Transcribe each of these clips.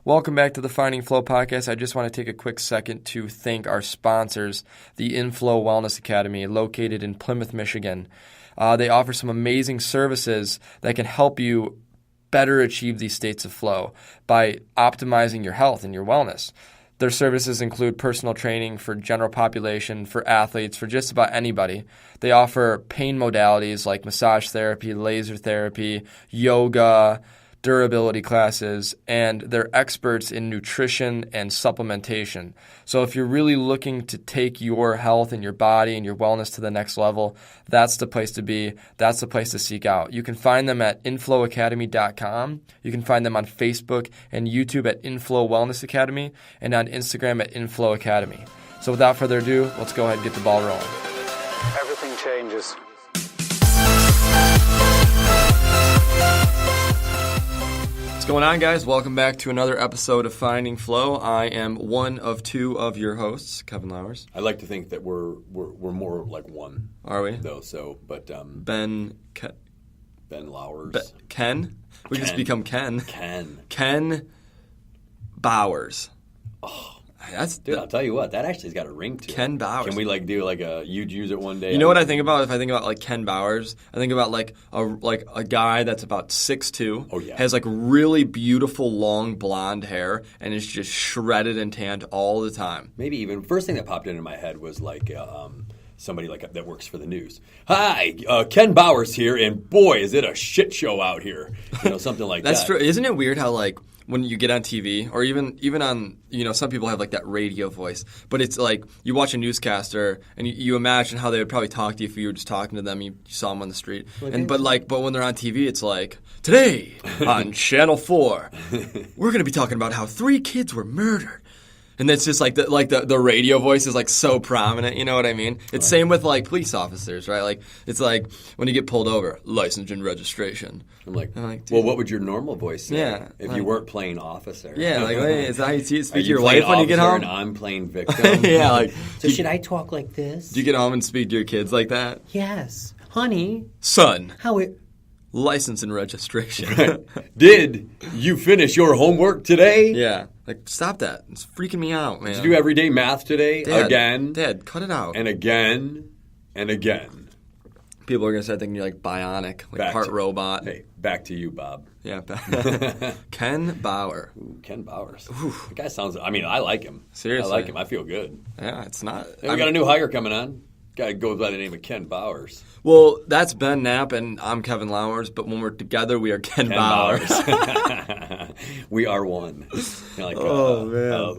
Welcome back to the Finding Flow podcast. I just want to take a quick second to thank our sponsors, the Inflow Wellness Academy, located in Plymouth, Michigan. They offer some amazing services that can help you better achieve these states of flow by optimizing your health and your wellness. Their services include personal training for general population, for athletes, for just about anybody. They offer pain modalities like massage therapy, laser therapy, yoga, durability classes, and they're experts in nutrition and supplementation. So if you're really looking to take your health and your body and your wellness to the next level, that's the place to be. That's the place to seek out. You can find them at inflowacademy.com. You can find them on Facebook and YouTube at Inflow Wellness Academy and on Instagram at Inflow Academy. So without further ado, let's go ahead and get the ball rolling. Everything changes. What's going on, guys? Welcome back to another episode of Finding Flow. I am one of two of your hosts, Kevin Lowers. I like to think that we're more like one. Are we? Though, so but Ben Lowers. Ken? We just become Ken. Ken Bowers. Oh, dude, I'll tell you what, that actually's got a ring to it. Ken Bowers. Can we do you'd use it one day? You know what I think about? If I think about like Ken Bowers, I think about like a guy that's about 6'2". Oh yeah. Has like really beautiful long blonde hair and is just shredded and tanned all the time. Maybe even first thing that popped into my head was somebody that works for the news. Hi, Ken Bowers here, and boy, is it a shit show out here. Something like That's that. true. Isn't it weird how like when you get on TV or even on, some people have like that radio voice, but it's like you watch a newscaster and you imagine how they would probably talk to you if you were just talking to them, you saw them on the street. But when they're on TV, it's like, today on Channel 4, we're going to be talking about how 3 kids were murdered. And it's just like the radio voice is like so prominent, you know what I mean? It's same with like police officers, right? Like it's like when you get pulled over, license and registration. I'm like well, what would your normal voice say if you weren't playing officer? Yeah, like hey, is that how you speak to your wife when you get home? And I'm playing victim. Yeah, like So should I talk like this? Do you get home and speak to your kids like that? Yes, honey. Son. How it? License and registration. Right. Did you finish your homework today? Yeah. Like, stop that. It's freaking me out, man. Did you do everyday math today? Dad, again? Dad, cut it out. And again. And again. People are going to start thinking you're like bionic, like part robot. Hey, back to you, Bob. Yeah. Ken Bauer. Ooh, Ken Bowers. The guy sounds, I like him. Seriously. I like him. I feel good. Yeah, it's not. Hey, we got a new hire coming on. Guy goes by the name of Ken Bowers. Well, that's Ben Knapp, and I'm Kevin Lowers, but when we're together, we are Ken Bowers. We are one. Man.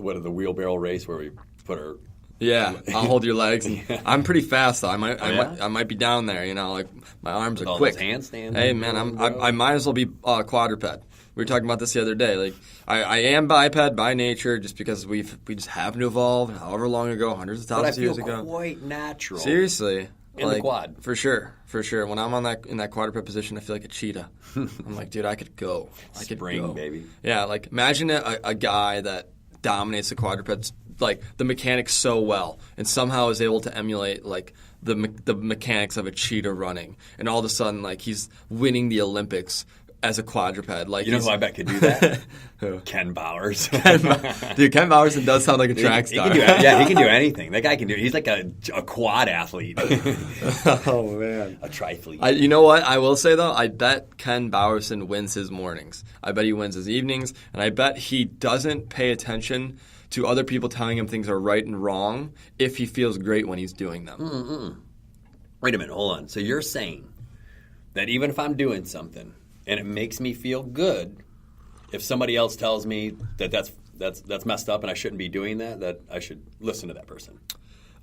What is the wheelbarrow race where we put our... Yeah, I'll hold your legs. Yeah. I'm pretty fast, though. I might be down there, like my arms are quick. Those handstands. Hey, man, I might as well be quadruped. We were talking about this the other day. Like, I am biped by nature just because we just happen to evolve however long ago, hundreds of thousands of years ago. But I feel quite natural. Seriously. In the quad. For sure. When I'm in that quadruped position, I feel like a cheetah. I'm like, dude, I could go. I could Spring, go. baby. Yeah, like imagine a guy that dominates the quadrupeds, like the mechanics so well, and somehow is able to emulate like the mechanics of a cheetah running, and all of a sudden like he's winning the Olympics as a quadruped. Like, you know who I bet could do that? Who? Ken Bowers. Dude, Ken Bowerson does sound like a track star. He can do anything. That guy can do it. He's like a quad athlete. Oh, man. A triathlete. You know what? I will say, though, I bet Ken Bowerson wins his mornings. I bet he wins his evenings. And I bet he doesn't pay attention to other people telling him things are right and wrong if he feels great when he's doing them. Wait a minute. Hold on. So you're saying that even if I'm doing something and it makes me feel good, if somebody else tells me that that's messed up and I shouldn't be doing that I should listen to that person?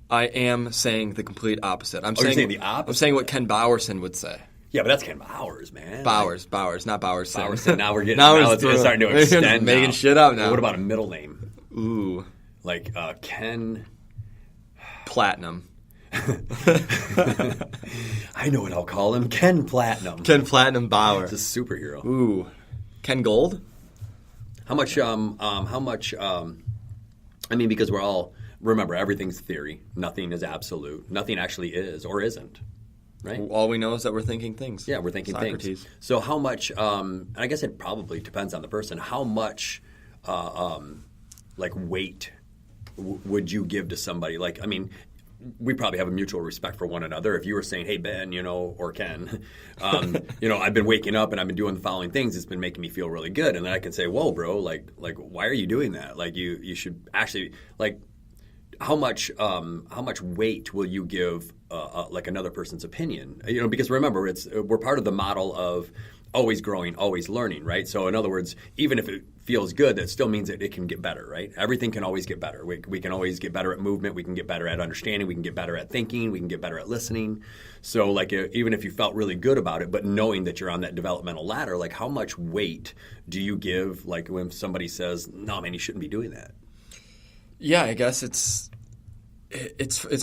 I am saying the complete opposite. You're saying the opposite? I'm saying what Ken Bowerson would say. Yeah, but that's Ken Bowers, man. Bowers, not Bowerson. Bowerson. Now we're getting. now it's starting to extend. Making shit up now. What about a middle name? Ooh, like Ken Platinum. I know what I'll call him. Ken Platinum. Ken Platinum Bauer. It's a superhero. Ooh, Ken Gold. How much? I mean, because we're all remember everything's theory. Nothing is absolute. Nothing actually is or isn't. Right? All we know is that we're thinking things. Yeah, we're thinking Socrates. things. So how much, and I guess it probably depends on the person, how much weight would you give to somebody? Like, I mean, we probably have a mutual respect for one another. If you were saying, hey, Ben, or Ken, I've been waking up and I've been doing the following things. It's been making me feel really good. And then I can say, whoa, bro, like why are you doing that? Like, you should actually, like, how much weight will you give like another person's opinion? Because remember, we're part of the model of always growing, always learning, right? So in other words, even if it feels good, that still means that it can get better, right? Everything can always get better. We can always get better at movement. We can get better at understanding. We can get better at thinking. We can get better at listening. So like even if you felt really good about it, but knowing that you're on that developmental ladder, like how much weight do you give like when somebody says, no, man, you shouldn't be doing that? Yeah, I guess it's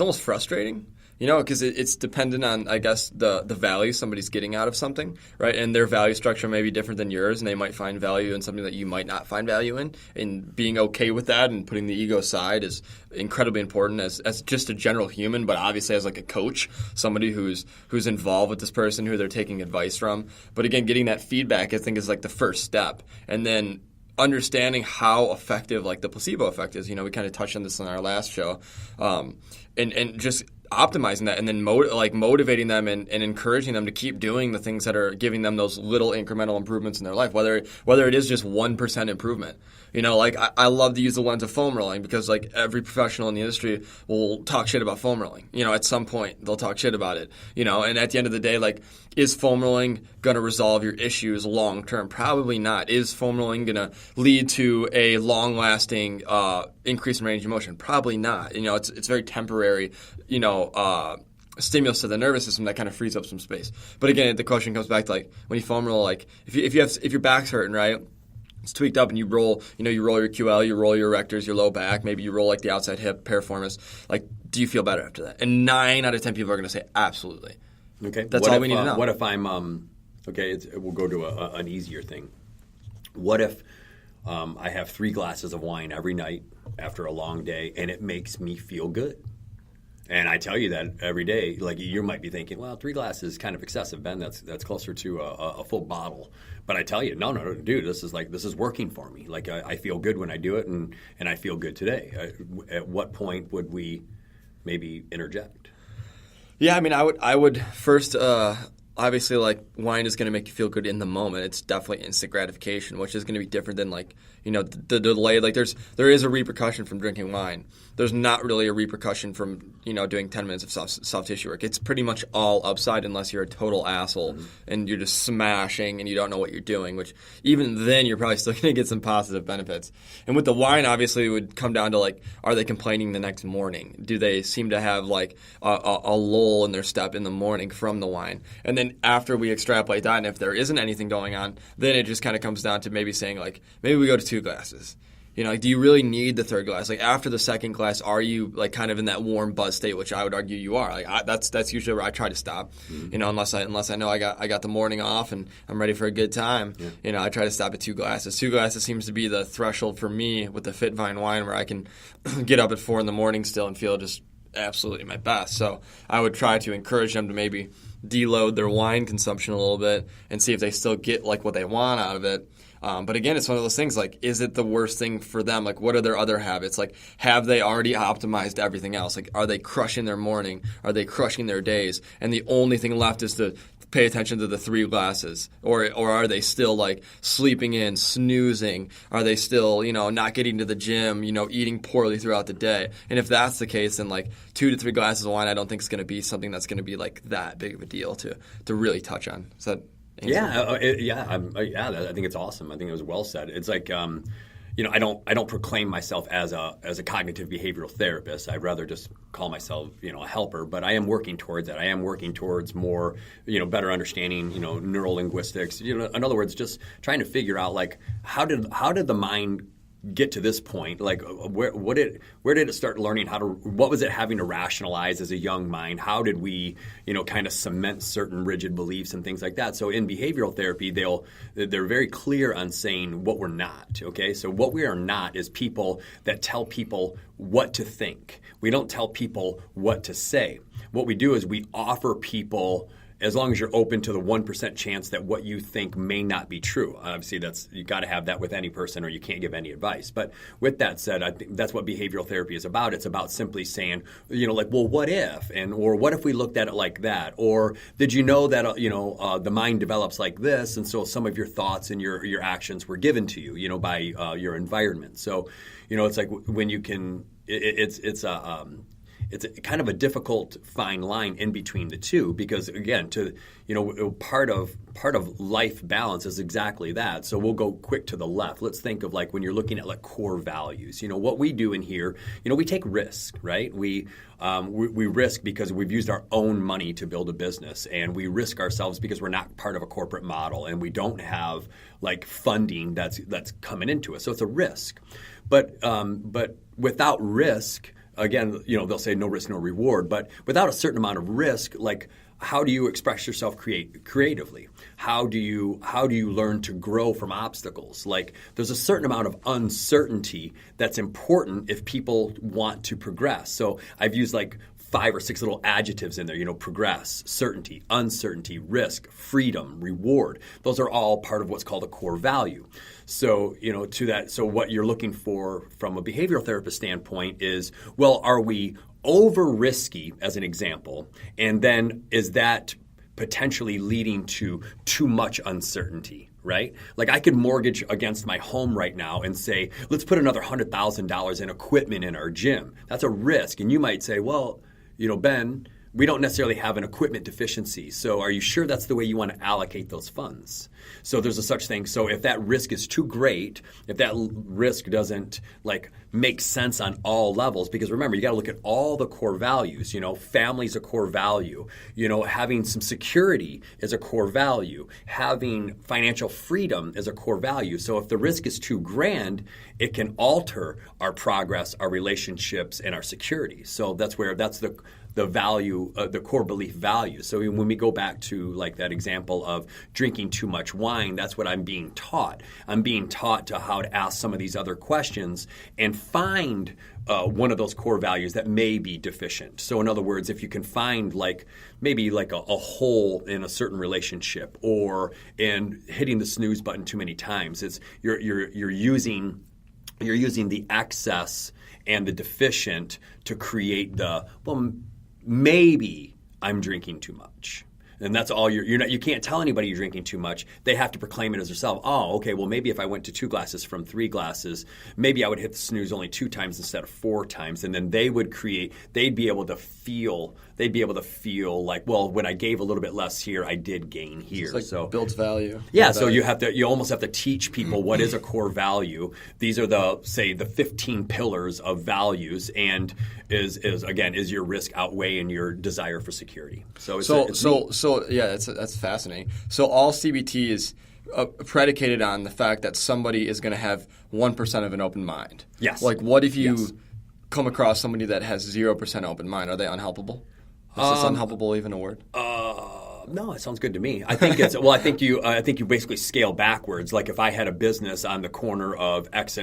almost frustrating. Because it's dependent on, I guess, the value somebody's getting out of something, right? And their value structure may be different than yours, and they might find value in something that you might not find value in. And being okay with that and putting the ego aside is incredibly important as just a general human, but obviously as like a coach, somebody who's involved with this person, who they're taking advice from. But again, getting that feedback, I think, is like the first step. And then understanding how effective like the placebo effect is. We kind of touched on this in our last show. And just optimizing that and then motivating them and encouraging them to keep doing the things that are giving them those little incremental improvements in their life, whether it is just 1% improvement. I love to use the lens of foam rolling because like every professional in the industry will talk shit about foam rolling. At some point they'll talk shit about it. And at the end of the day, like, is foam rolling going to resolve your issues long term? Probably not. Is foam rolling going to lead to a long lasting increase in range of motion? Probably not. It's very temporary. Stimulus to the nervous system that kind of frees up some space. But again, the question comes back to like when you foam roll, like if your back's hurting, right? It's tweaked up and you roll your QL, you roll your erectors, your low back, maybe you roll like the outside hip, piriformis. Like, do you feel better after that? And 9 out of 10 people are going to say absolutely. Okay, that's all we need to know. What if I'm we'll go to an easier thing. What if I have 3 glasses of wine every night after a long day and it makes me feel good? And I tell you that every day. Like, you might be thinking, well, 3 glasses is kind of excessive, Ben. That's closer to a full bottle. But I tell you, no, dude, this is working for me. Like, I feel good when I do it, and I feel good today. At what point would we maybe interject? Yeah, I mean, I would first. Obviously, like, wine is going to make you feel good in the moment. It's definitely instant gratification, which is going to be different than, like, the delay. Like, there is a repercussion from drinking wine. There's not really a repercussion from, doing 10 minutes of soft tissue work. It's pretty much all upside unless you're a total asshole and you're just smashing and you don't know what you're doing, which even then you're probably still going to get some positive benefits. And with the wine, obviously, it would come down to, like, are they complaining the next morning? Do they seem to have, like, a lull in their step in the morning from the wine? And then after we extrapolate that, and if there isn't anything going on, then it just kind of comes down to maybe saying, like, maybe we go to 2 glasses. Like, do you really need the 3rd glass? Like, after the 2nd glass, are you, like, kind of in that warm buzz state, which I would argue you are? Like, that's usually where I try to stop. Unless I know I got the morning off and I'm ready for a good time. Yeah. I try to stop at 2 glasses. 2 glasses seems to be the threshold for me with the Fitvine wine, where I can get up at 4 in the morning still and feel just absolutely my best. So I would try to encourage them to maybe deload their wine consumption a little bit and see if they still get like what they want out of it. But again, it's one of those things, like, is it the worst thing for them? Like, what are their other habits? Like, have they already optimized everything else? Like, are they crushing their morning? Are they crushing their days? And the only thing left is to pay attention to the 3 glasses? Or are they still, like, sleeping in, snoozing? Are they still, not getting to the gym, eating poorly throughout the day? And if that's the case, then, like, 2 to 3 glasses of wine I don't think is going to be something that's going to be, like, that big of a deal to really touch on. Is that answer? I think it's awesome. I think it was well said. It's like, I don't proclaim myself as a cognitive behavioral therapist. I'd rather just call myself, a helper. But I am working towards that. I am working towards more, better understanding, neural linguistics. In other words, just trying to figure out, like, how did the mind get to this point? Like, where did it start learning what was it having to rationalize as a young mind? How did we, kind of cement certain rigid beliefs and things like that? So in behavioral therapy, they're very clear on saying what we're not, okay? So what we are not is people that tell people what to think. We don't tell people what to say. What we do is we offer people as long as you're open to the 1% chance that what you think may not be true. Obviously, you got to have that with any person, or you can't give any advice. But with that said, I think that's what behavioral therapy is about. It's about simply saying, like, well, what if, or what if we looked at it like that, or did you know that the mind develops like this, and so some of your thoughts and your actions were given to you, by your environment. So, it's like when you can, it's a kind of a difficult fine line in between the two, because again, part of life balance is exactly that. So we'll go quick to the left. Let's think of like when you're looking at like core values. What we do in here, we take risk, right? We risk because we've used our own money to build a business, and we risk ourselves because we're not part of a corporate model, and we don't have like funding that's coming into us. So it's a risk, but without risk. Again, they'll say no risk, no reward. But without a certain amount of risk, like how do you express yourself creatively? How do you learn to grow from obstacles? Like there's a certain amount of uncertainty that's important if people want to progress. So I've used like 5 or 6 little adjectives in there, progress, certainty, uncertainty, risk, freedom, reward. Those are all part of what's called a core value. So, to that, so what you're looking for from a behavioral therapist standpoint is, well, are we over risky, as an example, and then is that potentially leading to too much uncertainty? Right? Like I could mortgage against my home right now and say, let's put another $100,000 in equipment in our gym. That's a risk. And you might say, well, Ben, we don't necessarily have an equipment deficiency. So are you sure that's the way you want to allocate those funds? So there's a such thing. So if that risk is too great, if that risk doesn't like make sense on all levels, because remember, you got to look at all the core values. Family's a core value. Having some security is a core value. Having financial freedom is a core value. So if the risk is too grand, it can alter our progress, our relationships, and our security. So that's the value, the core belief value. So when we go back to like that example of drinking too much wine, that's what I'm being taught. I'm being taught to how to ask some of these other questions and find one of those core values that may be deficient. So in other words, if you can find like maybe like a hole in a certain relationship, or in hitting the snooze button too many times, it's you're using the excess and the deficient to create the, well, maybe I'm drinking too much. And that's all you can't tell anybody you're drinking too much. They have to proclaim it as themselves. Oh, okay, well maybe if I went to 2 glasses from 3 glasses, maybe I would hit the snooze only 2 times instead of 4 times. And then they'd be able to feel like, well, when I gave a little bit less here, I did gain here. It's like so builds value. Yeah, so you almost have to teach people what is a core value. These are the 15 pillars of values, and is your risk outweighing your desire for security. So yeah, that's fascinating. So all CBT is predicated on the fact that somebody is going to have 1% of an open mind. Yes. Like what if you come across somebody that has 0% open mind? Are they unhelpable? Is this unhelpable even a word? No, it sounds good to me. I think it's well. I think you basically scale backwards. Like if I had a business on the corner of X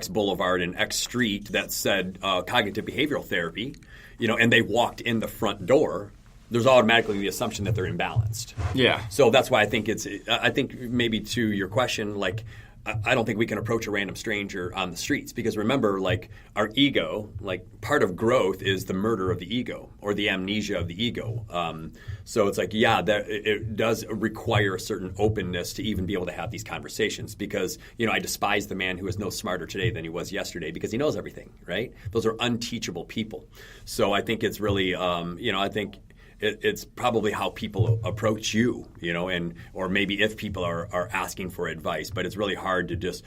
Boulevard and X Street that said cognitive behavioral therapy, and they walked in the front door, there's automatically the assumption that they're imbalanced. Yeah. So that's why I think maybe to your question, like I don't think we can approach a random stranger on the streets, because remember, like our ego, like part of growth is the murder of the ego or the amnesia of the ego. So it's like, that it does require a certain openness to even be able to have these conversations, because, I despise the man who is no smarter today than he was yesterday because he knows everything, right? Those are unteachable people. So I think it's really, I think it's probably how people approach you, or maybe if people are asking for advice. But it's really hard to just,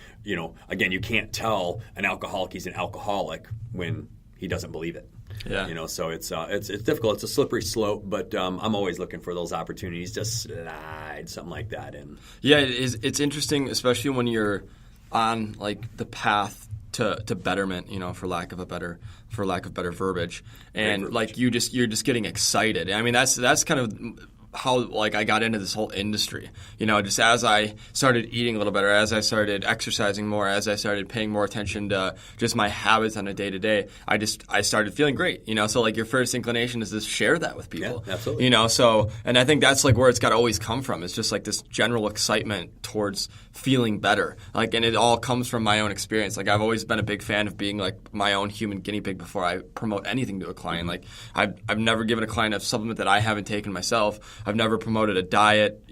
again, you can't tell an alcoholic he's an alcoholic when he doesn't believe it. Yeah. So it's difficult. It's a slippery slope, but I'm always looking for those opportunities to slide something like that in. Yeah, it's interesting, especially when you're on like the path to betterment, for lack of better verbiage, and like you're just getting excited. I mean, that's kind of like I got into this whole industry. Just as I started eating a little better, as I started exercising more, as I started paying more attention to just my habits on a day to day, I started feeling great. So like your first inclination is to share that with people. Yeah, absolutely. So and I think that's like where it's got to always come from. It's just like this general excitement towards feeling better. Like, and it all comes from my own experience. Like I've always been a big fan of being like my own human guinea pig before I promote anything to a client. Like I've never given a client a supplement that I haven't taken myself. I've never promoted a diet,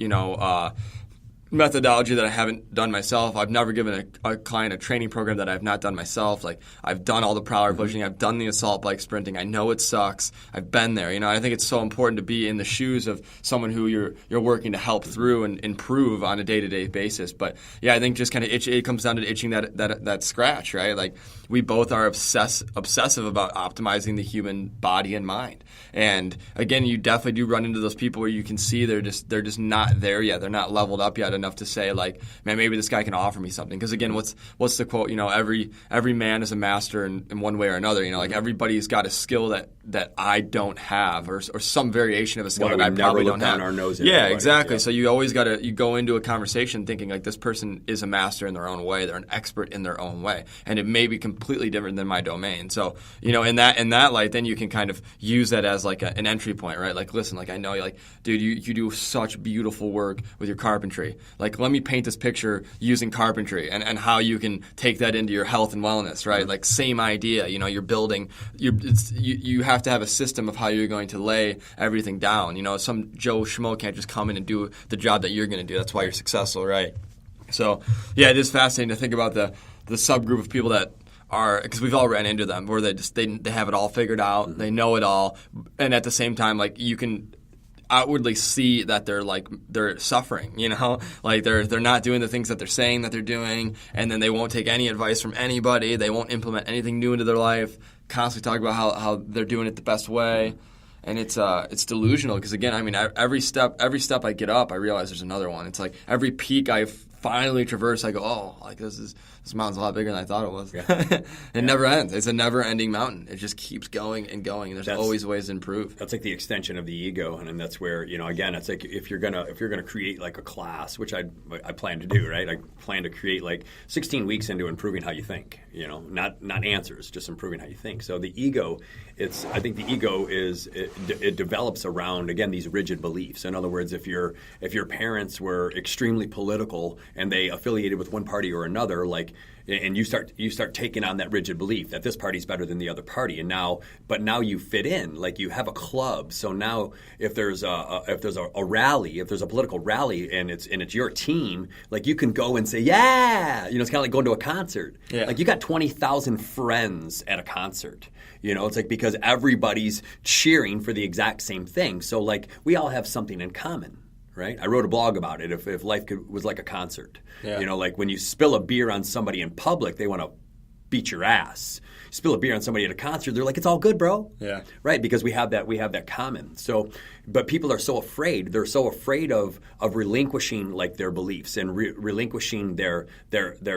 methodology that I haven't done myself. I've never given a client a training program that I've not done myself. Like I've done all the prowler pushing. I've done the assault bike sprinting. I know it sucks. I've been there. I think it's so important to be in the shoes of someone who you're working to help through and improve on a day-to-day basis. But yeah, I think just kind of it comes down to itching that scratch, right? Like we both are obsessive about optimizing the human body and mind. And again, you definitely do run into those people where you can see they're just not there yet. They're not leveled up yet enough to say like, man, maybe this guy can offer me something. Because again, what's the quote? Every man is a master in one way or another. Like everybody's got a skill that I don't have, or some variation of a skill that I probably don't have. Our nose yeah, exactly. Yeah. So you always you go into a conversation thinking like this person is a master in their own way. They're an expert in their own way, and it may be completely different than my domain. So in that light, then you can kind of use that as like an entry point, right? Like, listen, like I know, like, dude, you do such beautiful work with your carpentry. Like, let me paint this picture using carpentry and how you can take that into your health and wellness, right? Mm-hmm. Like, same idea. You're building. You have to have a system of how you're going to lay everything down. Some Joe Schmo can't just come in and do the job that you're going to do. That's why you're successful, right? So, yeah, it is fascinating to think about the subgroup of people that are, because we've all ran into them where they have it all figured out, mm-hmm. They know it all, and at the same time, like you can outwardly see that they're suffering, like they're not doing the things that they're saying that they're doing, and then they won't take any advice from anybody. They won't implement anything new into their life. Constantly talk about how they're doing it the best way, and it's delusional. Because again, I mean, every step I get up, I realize there's another one. It's like every peak I finally traverse, I go, oh, like this mountain's a lot bigger than I thought it was. Yeah. It never ends. It's a never-ending mountain. It just keeps going and going. And there's always ways to improve. That's like the extension of the ego, and that's where again, it's like if you're gonna create like a class, which I plan to do, right? I plan to create like 16 weeks into improving how you think. Not answers, just improving how you think. So the ego, I think the ego it develops around, again, these rigid beliefs. In other words, if your parents were extremely political and they affiliated with one party or another, like, and you start taking on that rigid belief that this party's better than the other party, and now you fit in, like you have a club. So now if there's a rally, if there's a political rally and it's your team, like you can go and say, yeah, it's kind of like going to a concert. Yeah. Like you got 20,000 friends at a concert. It's like because everybody's cheering for the exact same thing. So like we all have something in common. Right? I wrote a blog about it. If life was like a concert, like when you spill a beer on somebody in public, they want to beat your ass. Spill a beer on somebody at a concert, they're like, "It's all good, bro." Yeah. Right? Because we have that common. So, but people are so afraid. They're so afraid of relinquishing like their beliefs and relinquishing their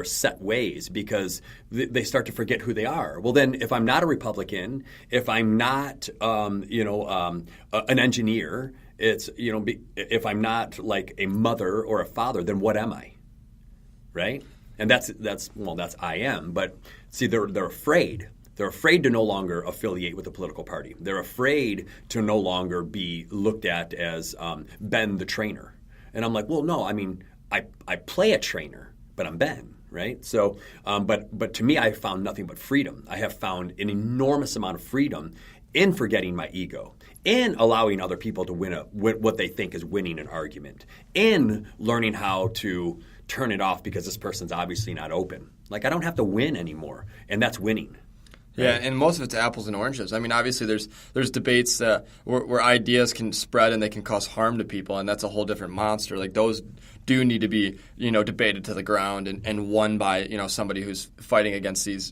set ways because they start to forget who they are. Well, then, if I'm not a Republican, if I'm not, an engineer. It's, if I'm not like a mother or a father, then what am I? Right? And that's I am. But see, they're afraid. They're afraid to no longer affiliate with a political party. They're afraid to no longer be looked at as Ben the trainer. And I'm like, well, no, I mean, I play a trainer, but I'm Ben. Right? So, but to me, I found nothing but freedom. I have found an enormous amount of freedom in forgetting my ego, in allowing other people to win what they think is winning an argument, in learning how to turn it off because this person's obviously not open. Like I don't have to win anymore, and that's winning. Right? Yeah, and most of it's apples and oranges. I mean, obviously there's debates where ideas can spread and they can cause harm to people, and that's a whole different monster. Like those do need to be debated to the ground and won by somebody who's fighting against these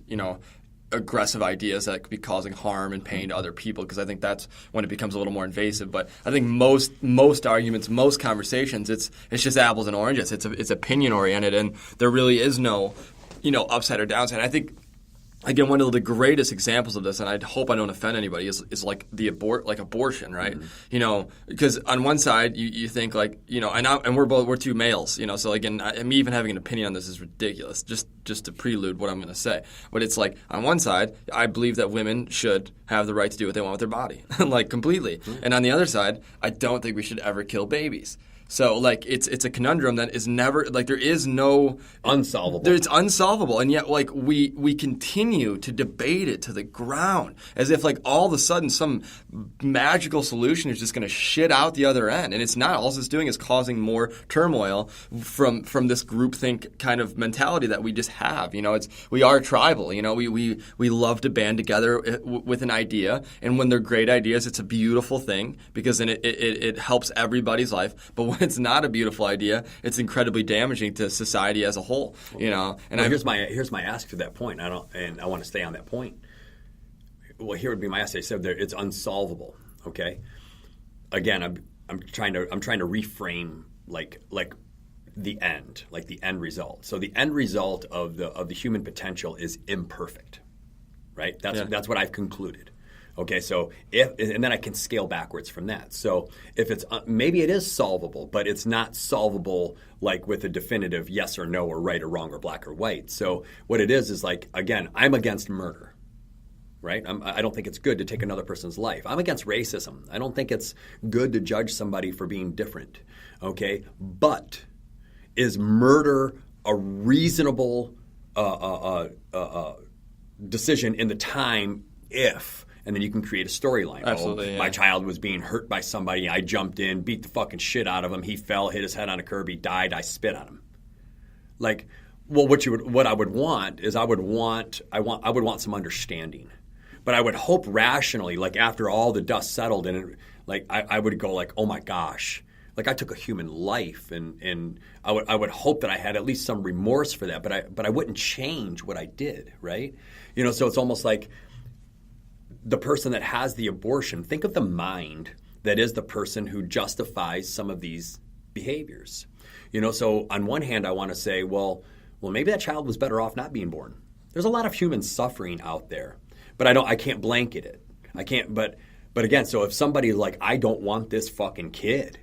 aggressive ideas that could be causing harm and pain to other people, because I think that's when it becomes a little more invasive. But I think most arguments, most conversations, it's just apples and oranges. It's opinion oriented, and there really is no upside or downside. I think again, one of the greatest examples of this, and I hope I don't offend anybody, is like abortion, right? Because on one side you think like, and we're two males, so again, me even having an opinion on this is ridiculous. Just to prelude what I'm going to say, but it's like on one side, I believe that women should have the right to do what they want with their body, like completely, and on the other side, I don't think we should ever kill babies. So, like, it's a conundrum that is never, like, there is no... Unsolvable. It's unsolvable, and yet, like, we continue to debate it to the ground as if, like, all of a sudden some magical solution is just going to shit out the other end, and it's not. All it's doing is causing more turmoil from this groupthink kind of mentality that we just have. We are tribal, we love to band together with an idea, and when they're great ideas, it's a beautiful thing because then it helps everybody's life, but when it's not a beautiful idea, it's incredibly damaging to society as a whole. And here's my ask to that point. I want to stay on that point. Well, here would be my ask. I said that it's unsolvable. Okay. Again, I'm trying to reframe like the end result. So the end result of the human potential is imperfect, right? That's what I've concluded. Okay, so and then I can scale backwards from that. So if it's maybe it is solvable, but it's not solvable like with a definitive yes or no or right or wrong or black or white. So what it is like, again, I'm against murder, right? I don't think it's good to take another person's life. I'm against racism. I don't think it's good to judge somebody for being different. Okay, but is murder a reasonable decision in the time if? And then you can create a storyline. Absolutely, My child was being hurt by somebody. I jumped in, beat the fucking shit out of him. He fell, hit his head on a curb. He died. I spit on him. Like, well, what I would want is I would want some understanding, but I would hope rationally, like after all the dust settled, and like I would go like, oh my gosh, like I took a human life, and I would hope that I had at least some remorse for that, but I wouldn't change what I did, right? So it's almost like. The person that has the abortion, think of the mind that is the person who justifies some of these behaviors. So on one hand, I want to say, well, maybe that child was better off not being born. There's a lot of human suffering out there, but I can't blanket it. I can't, but again, so if somebody's like, I don't want this fucking kid,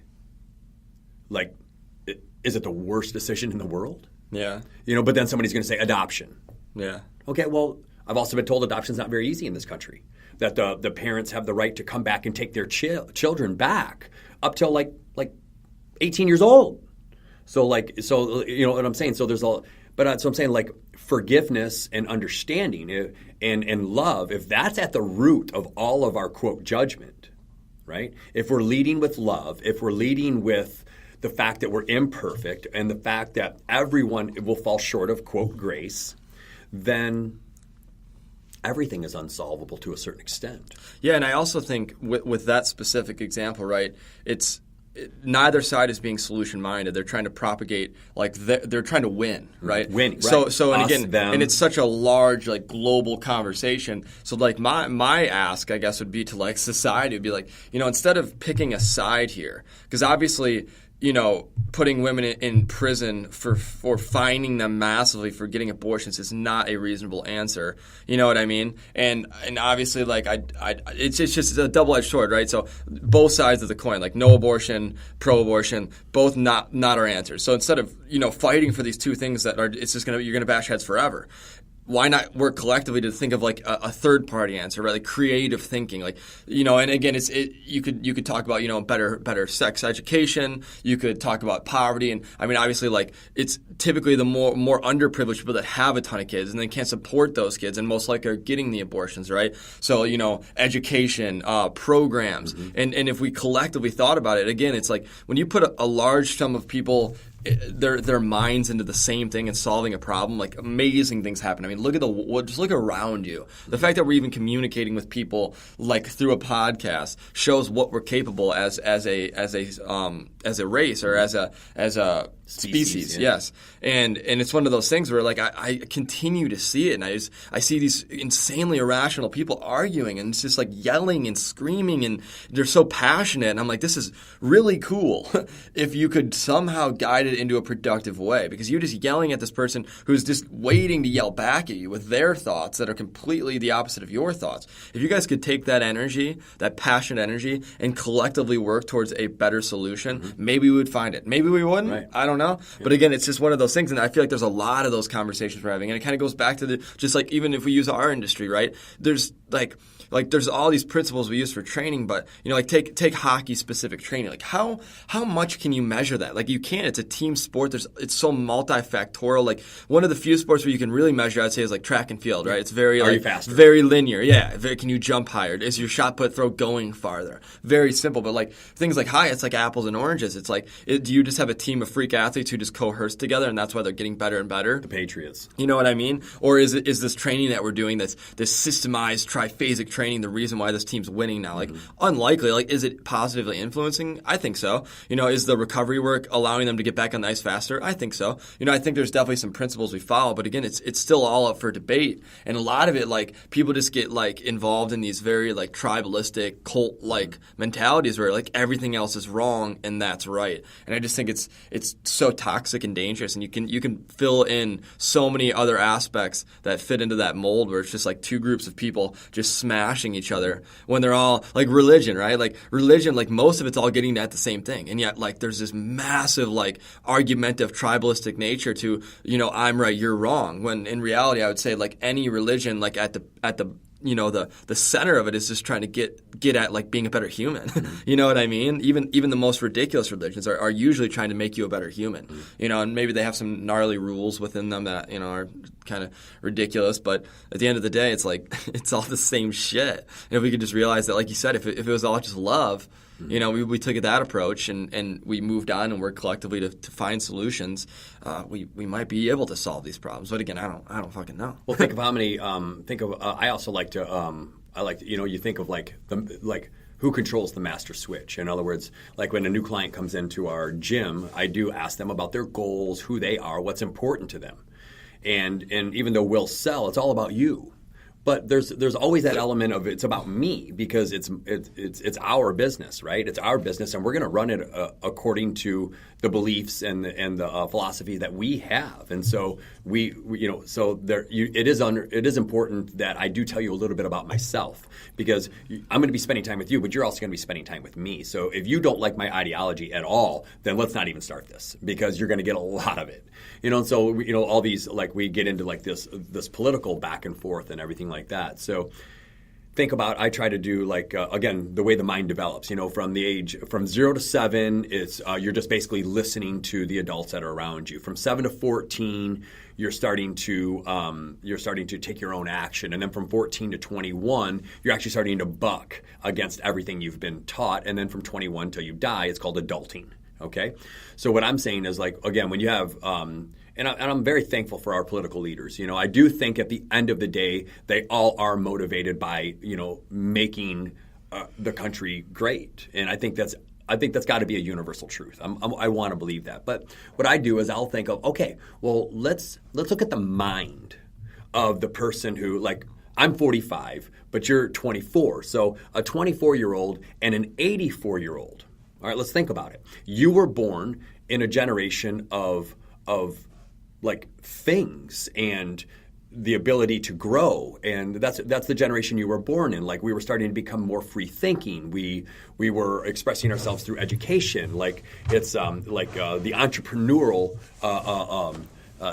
like, is it the worst decision in the world? Yeah. But then somebody's going to say adoption. Yeah. Okay, well, I've also been told adoption's not very easy in this country. That the parents have the right to come back and take their children back up till like 18 years old. So you know what I'm saying. So there's so I'm saying like forgiveness and understanding and love. If that's at the root of all of our quote judgment, right? If we're leading with love, if we're leading with the fact that we're imperfect and the fact that everyone will fall short of quote grace, then everything is unsolvable to a certain extent. Yeah, and I also think with that specific example, right, neither side is being solution-minded. They're trying to propagate, like, they're trying to win, right? Winning, right. So and us, again, them. And it's such a large, like, global conversation. So, like, my ask, I guess, would be to, like, society would be like, instead of picking a side here, because obviously – putting women in prison for fining them massively for getting abortions is not a reasonable answer. You know what I mean? And obviously, like it's just a double-edged sword, right? So both sides of the coin, like no abortion, pro-abortion, both not our answers. So instead of fighting for these two things that are, you're gonna bash heads forever. Why not work collectively to think of like a third party answer, right? Like creative thinking, like and again, you could talk about better sex education. You could talk about poverty, and I mean obviously like it's typically the more underprivileged people that have a ton of kids and they can't support those kids, and most likely are getting the abortions, right? So education, programs, and if we collectively thought about it, again, it's like when you put a large sum of people. Their minds into the same thing and solving a problem, like amazing things happen. I mean, just look around you. The fact that we're even communicating with people like through a podcast shows what we're capable as a race or as species, yes. And it's one of those things where like I continue to see it, and I see these insanely irrational people arguing, and it's just like yelling and screaming, and they're so passionate, and I'm like, this is really cool if you could somehow guide it into a productive way, because you're just yelling at this person who's just waiting to yell back at you with their thoughts that are completely the opposite of your thoughts. If you guys could take that energy, that passionate energy, and collectively work towards a better solution, maybe we would find it. Maybe we wouldn't. Right. I don't know. But again, it's just one of those things, and I feel like there's a lot of those conversations we're having, and it kind of goes back to just like even if we use our industry, right? There's like there's all these principles we use for training, but like take hockey specific training. Like how much can you measure that? Like you can't. It's a team sport. It's so multifactorial. Like one of the few sports where you can really measure, I'd say, is like track and field, right? It's very Are you faster? Very linear. Yeah. Can you jump higher? Is your shot put throw going farther? Very simple. But like things like it's like apples and oranges. It's like do you just have a team of freak athletes who just coerce together, and that's why they're getting better and better? The Patriots. You know what I mean? Or is this training that we're doing, this systemized triphasic training, the reason why this team's winning now? Like unlikely. Like is it positively influencing? I think so. Is the recovery work allowing them to get back on the ice faster? I think so. I think there's definitely some principles we follow, but again, it's still all up for debate. And a lot of it, like people just get like involved in these very like tribalistic cult like mentalities where like everything else is wrong and that's right. And I just think it's so toxic and dangerous, and you can fill in so many other aspects that fit into that mold where it's just like two groups of people just smashing each other when they're all like religion, right? Like religion, like most of it's all getting at the same thing, and yet like there's this massive like argumentative tribalistic nature to I'm right, you're wrong, when in reality I would say like any religion like at the the center of it is just trying to get at like being a better human. You know what I mean? Even the most ridiculous religions are usually trying to make you a better human. And maybe they have some gnarly rules within them that are kind of ridiculous, but at the end of the day, it's like it's all the same shit. And if we could just realize that, like you said, if it was all just love, we took that approach and we moved on and worked collectively to find solutions, we might be able to solve these problems. But again, I don't fucking know. Well, think of how many. I also like to. You think of who controls the master switch. In other words, like when a new client comes into our gym, I do ask them about their goals, who they are, what's important to them, and even though we'll sell, it's all about you. But there's always that element of it's about me, because it's our business, right? It's our business, and we're going to run it according to the beliefs and the philosophy that we have. And so it is important that I do tell you a little bit about myself, because I'm going to be spending time with you, but you're also going to be spending time with me. So if you don't like my ideology at all, then let's not even start this, because you're going to get a lot of it. And so all these, like, we get into like this political back and forth and everything like that. So think about, I try to do like, again, the way the mind develops, from the age, from 0 to 7, it's, you're just basically listening to the adults that are around you. From 7 to 14, you're starting to take your own action. And then from 14 to 21, you're actually starting to buck against everything you've been taught. And then from 21 till you die, it's called adulting. Okay? So what I'm saying is, like, again, when you have, and I'm very thankful for our political leaders. I do think at the end of the day, they all are motivated by, making the country great. And I think that's got to be a universal truth. I want to believe that. But what I do is I'll think of, okay, well, let's look at the mind of the person who, like, I'm 45, but you're 24. So a 24-year-old and an 84-year-old. All right, let's think about it. You were born in a generation of like things and the ability to grow, and that's the generation you were born in. Like, we were starting to become more free thinking. We were expressing ourselves through education. Like, it's the entrepreneurial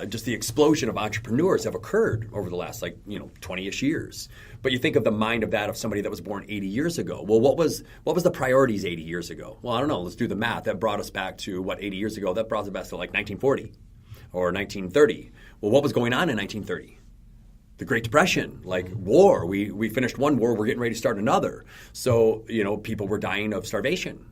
just the explosion of entrepreneurs have occurred over the last 20-ish years. But you think of the mind of somebody that was born 80 years ago. Well, what was the priorities 80 years ago? Well, I don't know. Let's do the math. That brought us back to 80 years ago? That brought us back to 1940 or 1930. Well, what was going on in 1930? The Great Depression, like war. We finished one war. We're getting ready to start another. So, people were dying of starvation.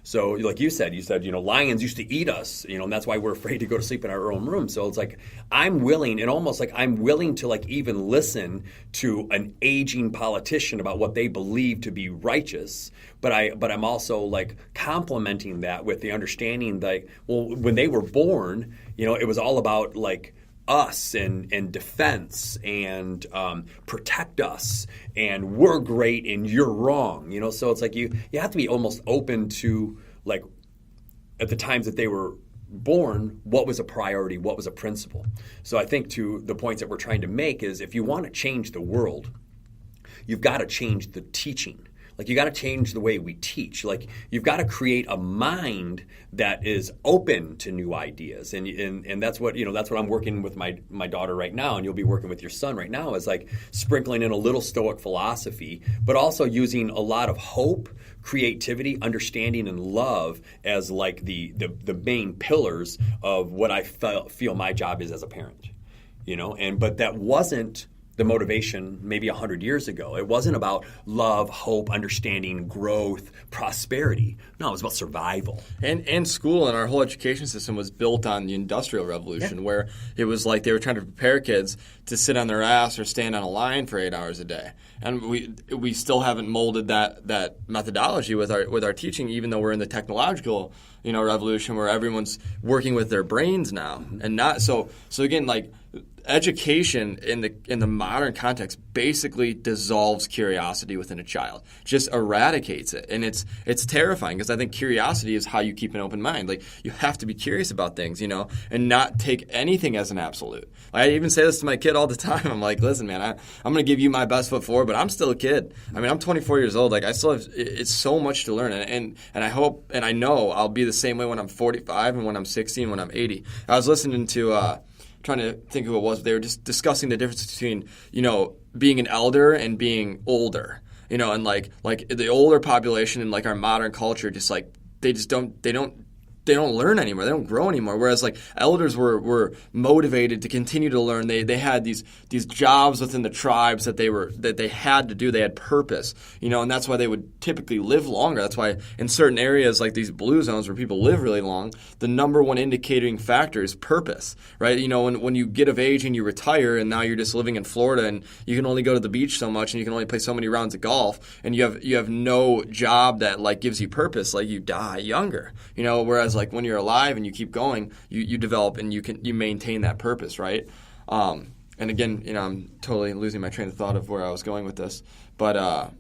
So like you said, lions used to eat us, and that's why we're afraid to go to sleep in our own room. So it's like I'm willing to like even listen to an aging politician about what they believe to be righteous, but I'm also like complementing that with the understanding that, well, when they were born, it was all about like us and defense and protect us, and we're great and you're wrong. So it's like you have to be almost open to, like, at the times that they were born, what was a priority, what was a principle. So I think to the points that we're trying to make is, if you want to change the world, you've got to change the teaching. Like, you got to change the way we teach. Like, you've got to create a mind that is open to new ideas, and that's what I'm working with my daughter right now, and you'll be working with your son right now, is like sprinkling in a little Stoic philosophy, but also using a lot of hope, creativity, understanding, and love as like the main pillars of what I feel my job is as a parent. But that wasn't the motivation maybe 100 years ago. It wasn't about love, hope, understanding, growth, prosperity. No, it was about survival. And school and our whole education system was built on the Industrial Revolution, where it was like they were trying to prepare kids to sit on their ass or stand on a line for 8 hours a day. And we still haven't molded that methodology with our teaching, even though we're in the technological revolution where everyone's working with their brains now. And not so again, like, education in the modern context basically dissolves curiosity within a child, just eradicates it, and it's terrifying, because I think curiosity is how you keep an open mind. Like, you have to be curious about things, and not take anything as an absolute. Like, I even say this to my kid all the time. I'm like, listen, man, I'm going to give you my best foot forward, but I'm still a kid. I mean, I'm 24 years old. Like, I still have it's so much to learn, and I hope and I know I'll be the same way when I'm 45 and when I'm 60 and when I'm 80. I was listening to trying to think of who it was. They were just discussing the difference between, being an elder and being older. And like the older population in like our modern culture, just like they don't learn anymore. They don't grow anymore. Whereas like elders were motivated to continue to learn. They had these jobs within the tribes that they had to do. They had purpose, and that's why they would typically live longer. That's why in certain areas like these blue zones where people live really long, the number one indicating factor is purpose, right? When you get of age and you retire, and now you're just living in Florida and you can only go to the beach so much and you can only play so many rounds of golf, and you have no job that like gives you purpose, like, you die younger, whereas like when you're alive and you keep going, you develop and you maintain that purpose, right? And again, I'm totally losing my train of thought of where I was going with this, but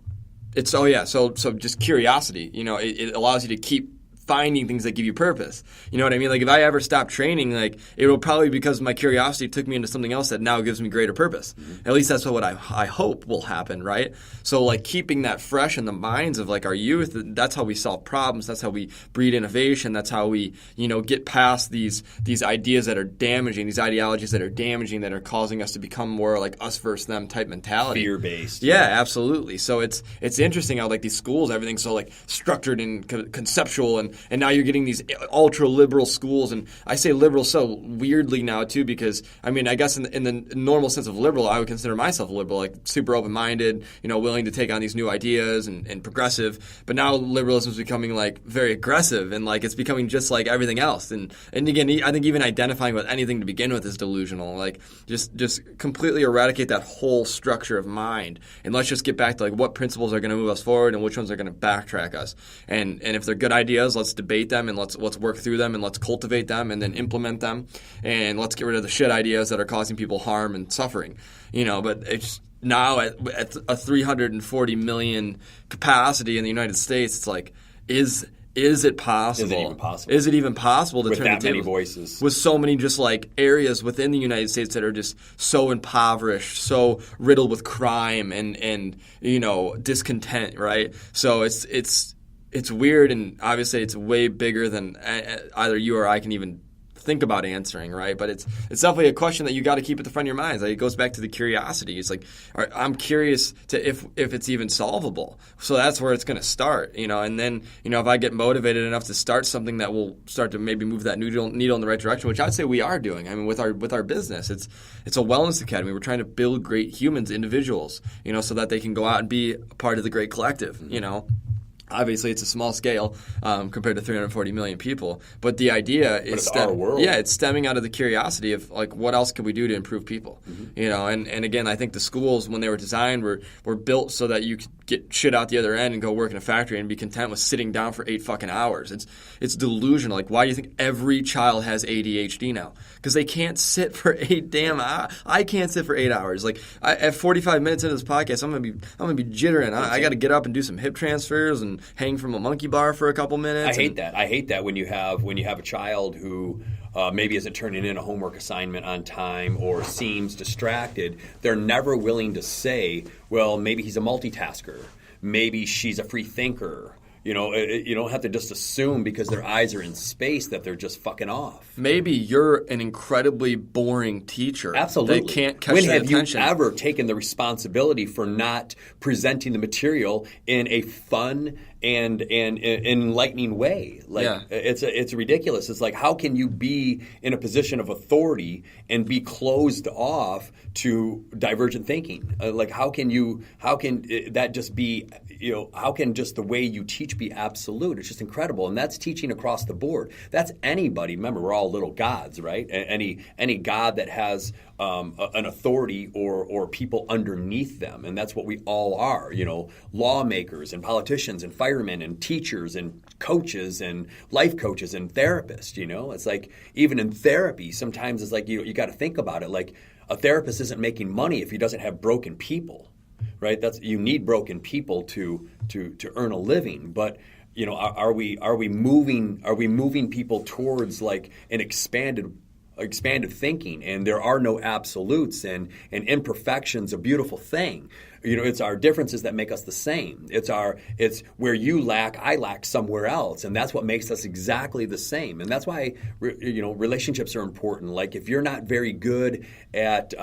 so just curiosity, it allows you to keep finding things that give you purpose. You know what I mean? Like, if I ever stop training, like, it will probably be because my curiosity took me into something else that now gives me greater purpose. Mm-hmm. At least that's what I hope will happen, right? So, like, keeping that fresh in the minds of, like, our youth, that's how we solve problems. That's how we breed innovation. That's how we, get past these ideas that are damaging, these ideologies that are damaging, that are causing us to become more like us versus them type mentality. Fear-based. Yeah, absolutely. So it's interesting how, like, these schools, everything's so, like, structured and conceptual, and now you're getting these ultra-liberal schools. And I say liberal so weirdly now, too, because, I mean, I guess in the normal sense of liberal, I would consider myself liberal, like super open-minded, willing to take on these new ideas and progressive. But now liberalism is becoming, like, very aggressive, and, like, it's becoming just like everything else. And again, I think even identifying with anything to begin with is delusional. Like, just completely eradicate that whole structure of mind, and let's just get back to, like, what principles are going to move us forward and which ones are going to backtrack us. And if they're good ideas, let's debate them, and let's work through them, and let's cultivate them, and then implement them, and let's get rid of the shit ideas that are causing people harm and suffering. But it's now at a 340 million capacity in the United States, it's like, is it possible? Is it even possible? Is it even possible to with turn that the tables? Many voices, with so many just like areas within the United States that are just so impoverished, so riddled with crime and discontent, right? So it's weird, and obviously it's way bigger than either you or I can even think about answering, right? But it's definitely a question that you got to keep at the front of your minds. Like, it goes back to the curiosity. It's like, I'm curious to if it's even solvable. So that's where it's going to start, and then if I get motivated enough to start something that will start to maybe move that needle in the right direction, which I'd say we are doing. I mean, with our business, it's a wellness academy. We're trying to build great humans, individuals, so that they can go out and be a part of the great collective, Obviously, it's a small scale compared to 340 million people, but the idea is our world. Yeah, it's stemming out of the curiosity of like, what else could we do to improve people? Mm-hmm. You know, and again, I think the schools, when they were designed, were built so that you could get shit out the other end and go work in a factory and be content with sitting down for 8 fucking hours. It's delusional. Like, why do you think every child has ADHD now? Because they can't sit for 8 damn hours. I can't sit for 8 hours. Like, at 45 minutes into this podcast, I'm gonna be jittering. I got to get up and do some hip transfers and hang from a monkey bar for a couple minutes. I hate that when you have a child who maybe isn't turning in a homework assignment on time or seems distracted. They're never willing to say, well, maybe he's a multitasker. Maybe she's a free thinker. You know, you don't have to just assume because their eyes are in space that they're just fucking off. Maybe you're an incredibly boring teacher. Absolutely. That can't catch when their have attention. you ever taken the responsibility for not presenting the material in a fun and enlightening way? Like, Yeah. it's ridiculous. It's like, how can you be in a position of authority and be closed off to divergent thinking? Like, how can that just be, you know, how can just the way you teach be absolute? It's just incredible. And that's teaching across the board. That's anybody. Remember, we're all little gods, right? Any god that has an authority or people underneath them. And that's what we all are, you know, lawmakers and politicians and firemen and teachers and coaches and life coaches and therapists, you know. It's like, even in therapy, sometimes it's like, you got to think about it. Like, a therapist isn't making money if he doesn't have broken people. Right, you need broken people to earn a living. But you know, are we moving people towards like an expanded thinking? And there are no absolutes, and imperfection's a beautiful thing. You know, it's our differences that make us the same. It's where you lack, I lack somewhere else, and that's what makes us exactly the same. And that's why, you know, relationships are important. Like, if you're not very good at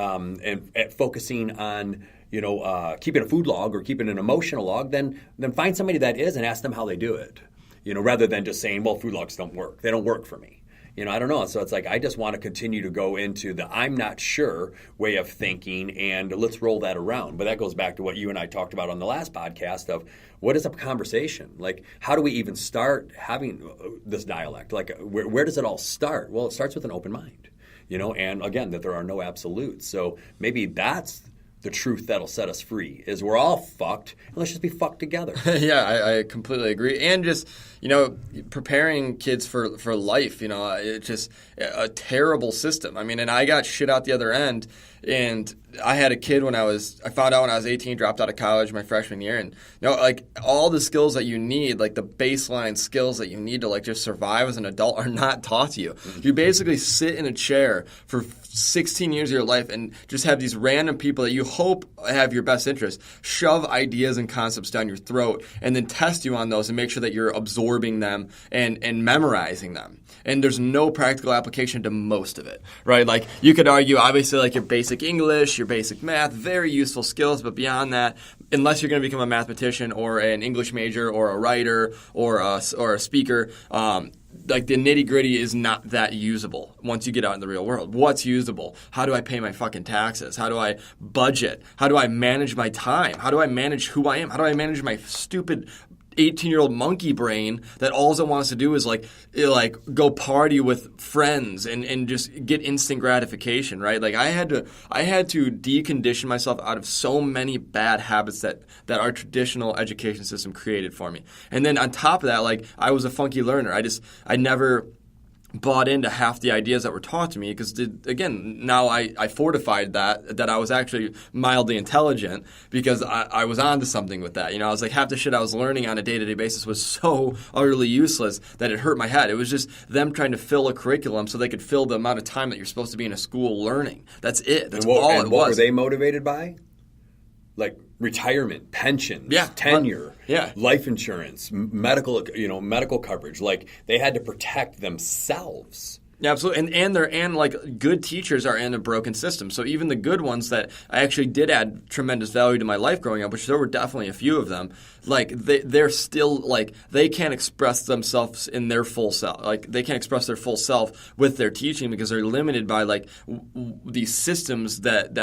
focusing on, you know, keeping a food log or keeping an emotional log, then find somebody that is and ask them how they do it. You know, rather than just saying, well, food logs don't work. They don't work for me. You know, I don't know. So it's like, I just want to continue to go into the I'm not sure way of thinking, and let's roll that around. But that goes back to what you and I talked about on the last podcast of, what is a conversation? Like, how do we even start having this dialect? Like, where does it all start? Well, it starts with an open mind, you know, and again, that there are no absolutes. So maybe that's the truth that'll set us free, is we're all fucked, and let's just be fucked together. Yeah, I completely agree. And just, you know, preparing kids for life, you know, it's just a terrible system. I mean, and I got shit out the other end, and I had a kid I found out when I was 18, dropped out of college my freshman year, and you know, like, all the skills that you need, like the baseline skills that you need to like just survive as an adult, are not taught to you. You basically sit in a chair for 16 years of your life and just have these random people that you hope have your best interest shove ideas and concepts down your throat and then test you on those and make sure that you're absorbing them and memorizing them. And there's no practical application to most of it, right? Like, you could argue, obviously, like your basic English, your basic math, very useful skills, but beyond that, unless you're going to become a mathematician or an English major or a writer or a speaker, like, the nitty-gritty is not that usable once you get out in the real world. What's usable? How do I pay my fucking taxes? How do I budget? How do I manage my time? How do I manage who I am? How do I manage my stupid 18-year-old monkey brain that all it wants to do is like go party with friends and just get instant gratification, right? Like, I had to decondition myself out of so many bad habits that our traditional education system created for me. And then on top of that, like, I was a funky learner. I never bought into half the ideas that were taught to me because, again, now I fortified that I was actually mildly intelligent because I was onto something with that. You know, I was like, half the shit I was learning on a day-to-day basis was so utterly useless that it hurt my head. It was just them trying to fill a curriculum so they could fill the amount of time that you're supposed to be in a school learning. That's it. That's all it was. What were they motivated by? Like, retirement, pensions, tenure, life insurance, medical coverage. Like, they had to protect themselves. Yeah, absolutely. And like, good teachers are in a broken system. So even the good ones that I actually did add tremendous value to my life growing up, which there were definitely a few of them, like, they're still, like, they can't express themselves in their full self. Like, they can't express their full self with their teaching because they're limited by, like, these systems that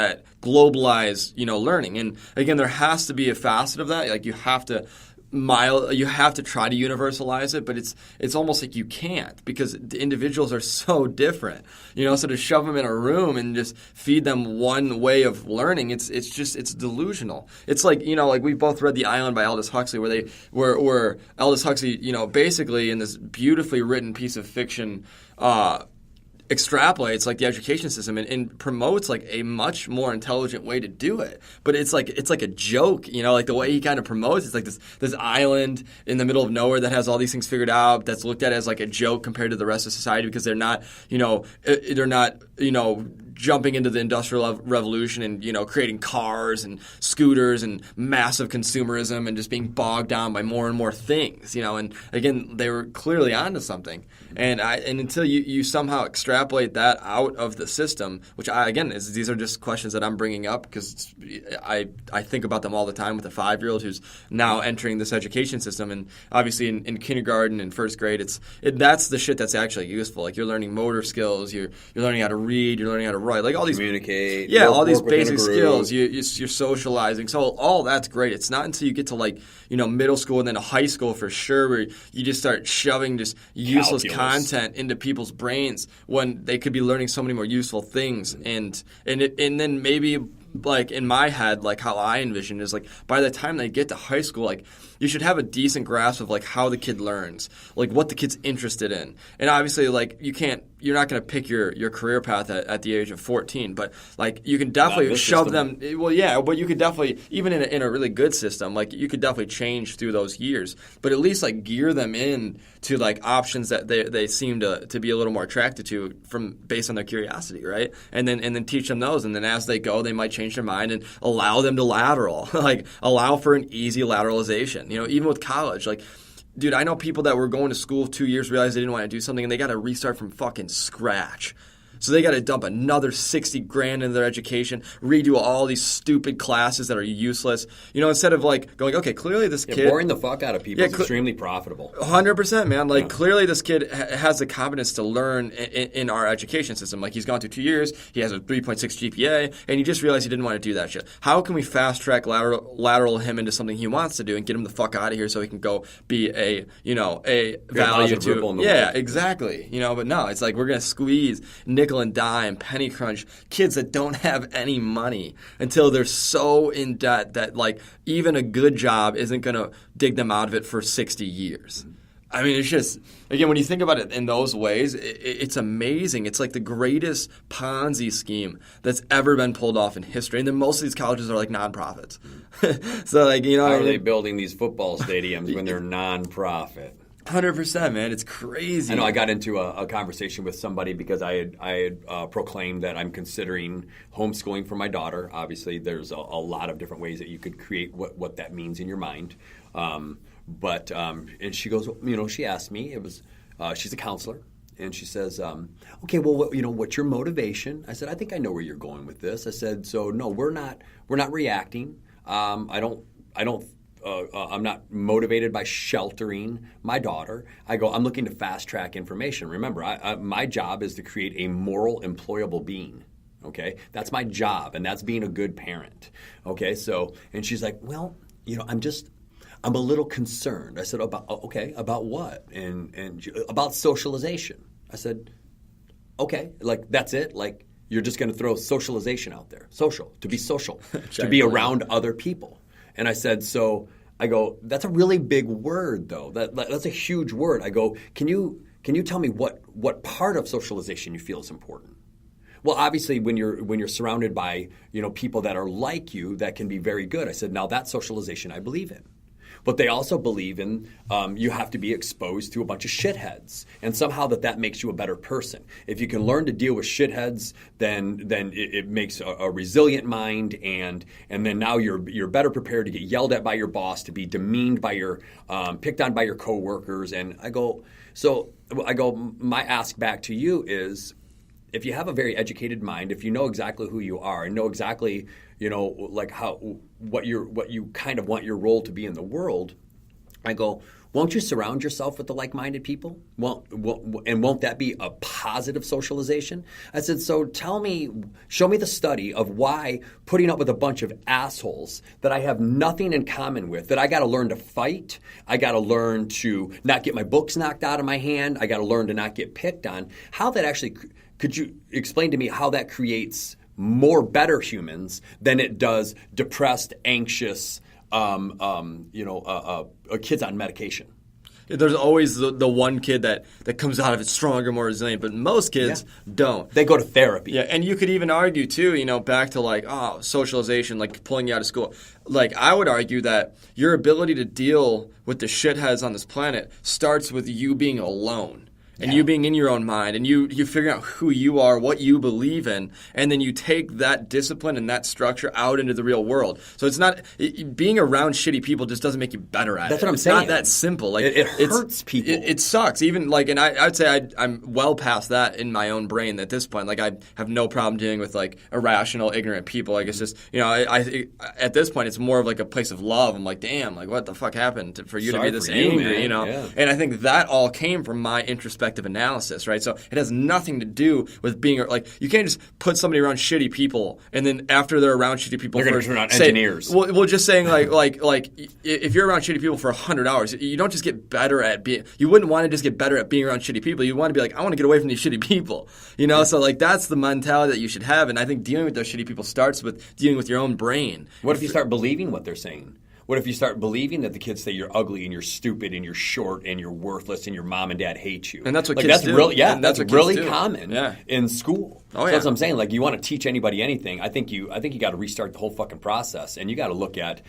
globalize, you know, learning. And again, there has to be a facet of that. Like, you have to you have to try to universalize it, but it's almost like you can't because the individuals are so different. So to shove them in a room and just feed them one way of learning, it's delusional. It's like like we both read The Island by Aldous Huxley, where Aldous Huxley, basically in this beautifully written piece of fiction, extrapolates like the education system and promotes like a much more intelligent way to do it. But it's like a joke, like the way he kind of promotes it's like this island in the middle of nowhere that has all these things figured out that's looked at as like a joke compared to the rest of society because they're not jumping into the industrial revolution and creating cars and scooters and massive consumerism and just being bogged down by more and more things, and again they were clearly onto something. And until you somehow extrapolate that out of the system, which these are just questions that I'm bringing up because I think about them all the time with a 5-year-old who's now entering this education system, and obviously in kindergarten and first grade, that's the shit that's actually useful. Like you're learning motor skills, you're learning how to read, you're learning how to write, like all these communicate, all these basic skills. You're socializing, so all that's great. It's not until you get to like middle school and then high school for sure where you just start shoving just useless content into people's brains when they could be learning so many more useful things. And then maybe like in my head, like how I envision is like by the time they get to high school, like you should have a decent grasp of like how the kid learns, like what the kid's interested in. And obviously like you're not going to pick your career path at the age of 14, but like you can definitely shove them. Well, yeah, but you could definitely, even in a really good system, like you could definitely change through those years, but at least like gear them in to like options that they seem to be a little more attracted to based on their curiosity, right? And then teach them those, and then as they go, they might change their mind and allow them to lateral, like allow for an easy lateralization. Even with college, like. Dude, I know people that were going to school 2 years, realized they didn't want to do something, and they got to restart from fucking scratch. So they got to dump another $60,000 into their education, redo all these stupid classes that are useless. Instead of like going, okay, clearly this kid boring the fuck out of people is extremely profitable. 100%, man. Like clearly this kid has the competence to learn in our education system. Like he's gone through 2 years, he has a 3.6 GPA, and he just realized he didn't want to do that shit. How can we fast track lateral him into something he wants to do and get him the fuck out of here so he can go be a value to exactly. But no, it's like we're gonna squeeze nickel and dime, penny crunch kids that don't have any money until they're so in debt that like even a good job isn't going to dig them out of it for 60 years. I mean, it's just, again, when you think about it in those ways, it's amazing. It's like the greatest Ponzi scheme that's ever been pulled off in history. And then most of these colleges are like nonprofits. So like, how are they building these football stadiums when they're nonprofit? 100%, man. It's crazy. I know I got into a conversation with somebody because I had proclaimed that I'm considering homeschooling for my daughter. Obviously, there's a lot of different ways that you could create what that means in your mind. And she goes, she asked me, she's a counselor, and she says, okay, well, what's your motivation? I said, I think I know where you're going with this. I said, so no, we're not reacting. I'm not motivated by sheltering my daughter. I'm looking to fast track information. Remember, my job is to create a moral, employable being. Okay, that's my job, and that's being a good parent. Okay, and she's like, well, I'm a little concerned. I said, about what? And about socialization. I said, okay, like that's it, like you're just going to throw socialization out there, to be social, to be around other people. And I said, that's a really big word, though. That's a huge word. I go, can you tell me what part of socialization you feel is important? Well, obviously, when you're surrounded by people that are like you, that can be very good. I said, now that socialization I believe in. But they also believe in you have to be exposed to a bunch of shitheads, and somehow that makes you a better person. If you can learn to deal with shitheads, then it makes a resilient mind, and then now you're better prepared to get yelled at by your boss, to be demeaned by picked on by your coworkers. And I go, my ask back to you is, if you have a very educated mind, if you know exactly who you are and know exactly like what you kind of want your role to be in the world, I go, won't you surround yourself with the like-minded people? Won't that be a positive socialization? I said, so show me the study of why putting up with a bunch of assholes that I have nothing in common with, that I got to learn to fight, I got to learn to not get my books knocked out of my hand, I got to learn to not get picked on. How that actually, could you explain to me how that creates more better humans than it does depressed, anxious, kids on medication? There's always the one kid that comes out of it stronger, more resilient, but most kids don't. They go to therapy. Yeah, and you could even argue too, back to socialization, like pulling you out of school. Like I would argue that your ability to deal with the shitheads on this planet starts with you being alone. And you being in your own mind, and you figuring out who you are, what you believe in, and then you take that discipline and that structure out into the real world. So it's not being around shitty people just doesn't make you better at it. That's what I'm saying. It's not that simple. Like it hurts people. It sucks. Even and I would say I'm well past that in my own brain at this point. Like I have no problem dealing with like irrational, ignorant people. Like it's just I at this point it's more of like a place of love. I'm like, damn, like what the fuck happened for you to be this angry, man. And I think that all came from my introspective analysis, right? So it has nothing to do with being like you can't just put somebody around shitty people and then after they're around shitty people, they're going to turn on engineers. Well, just saying like if you're around shitty people for 100 hours, you don't just get better at being. You wouldn't want to just get better at being around shitty people. You want to be like, I want to get away from these shitty people, So like that's the mentality that you should have, and I think dealing with those shitty people starts with dealing with your own brain. What if you start believing what they're saying? What if you start believing that the kids say you're ugly and you're stupid and you're short and you're worthless and your mom and dad hate you? And that's what kids do. That's really common in school. Oh, so that's what I'm saying. Like you want to teach anybody anything, I think you got to restart the whole fucking process, and you got to look at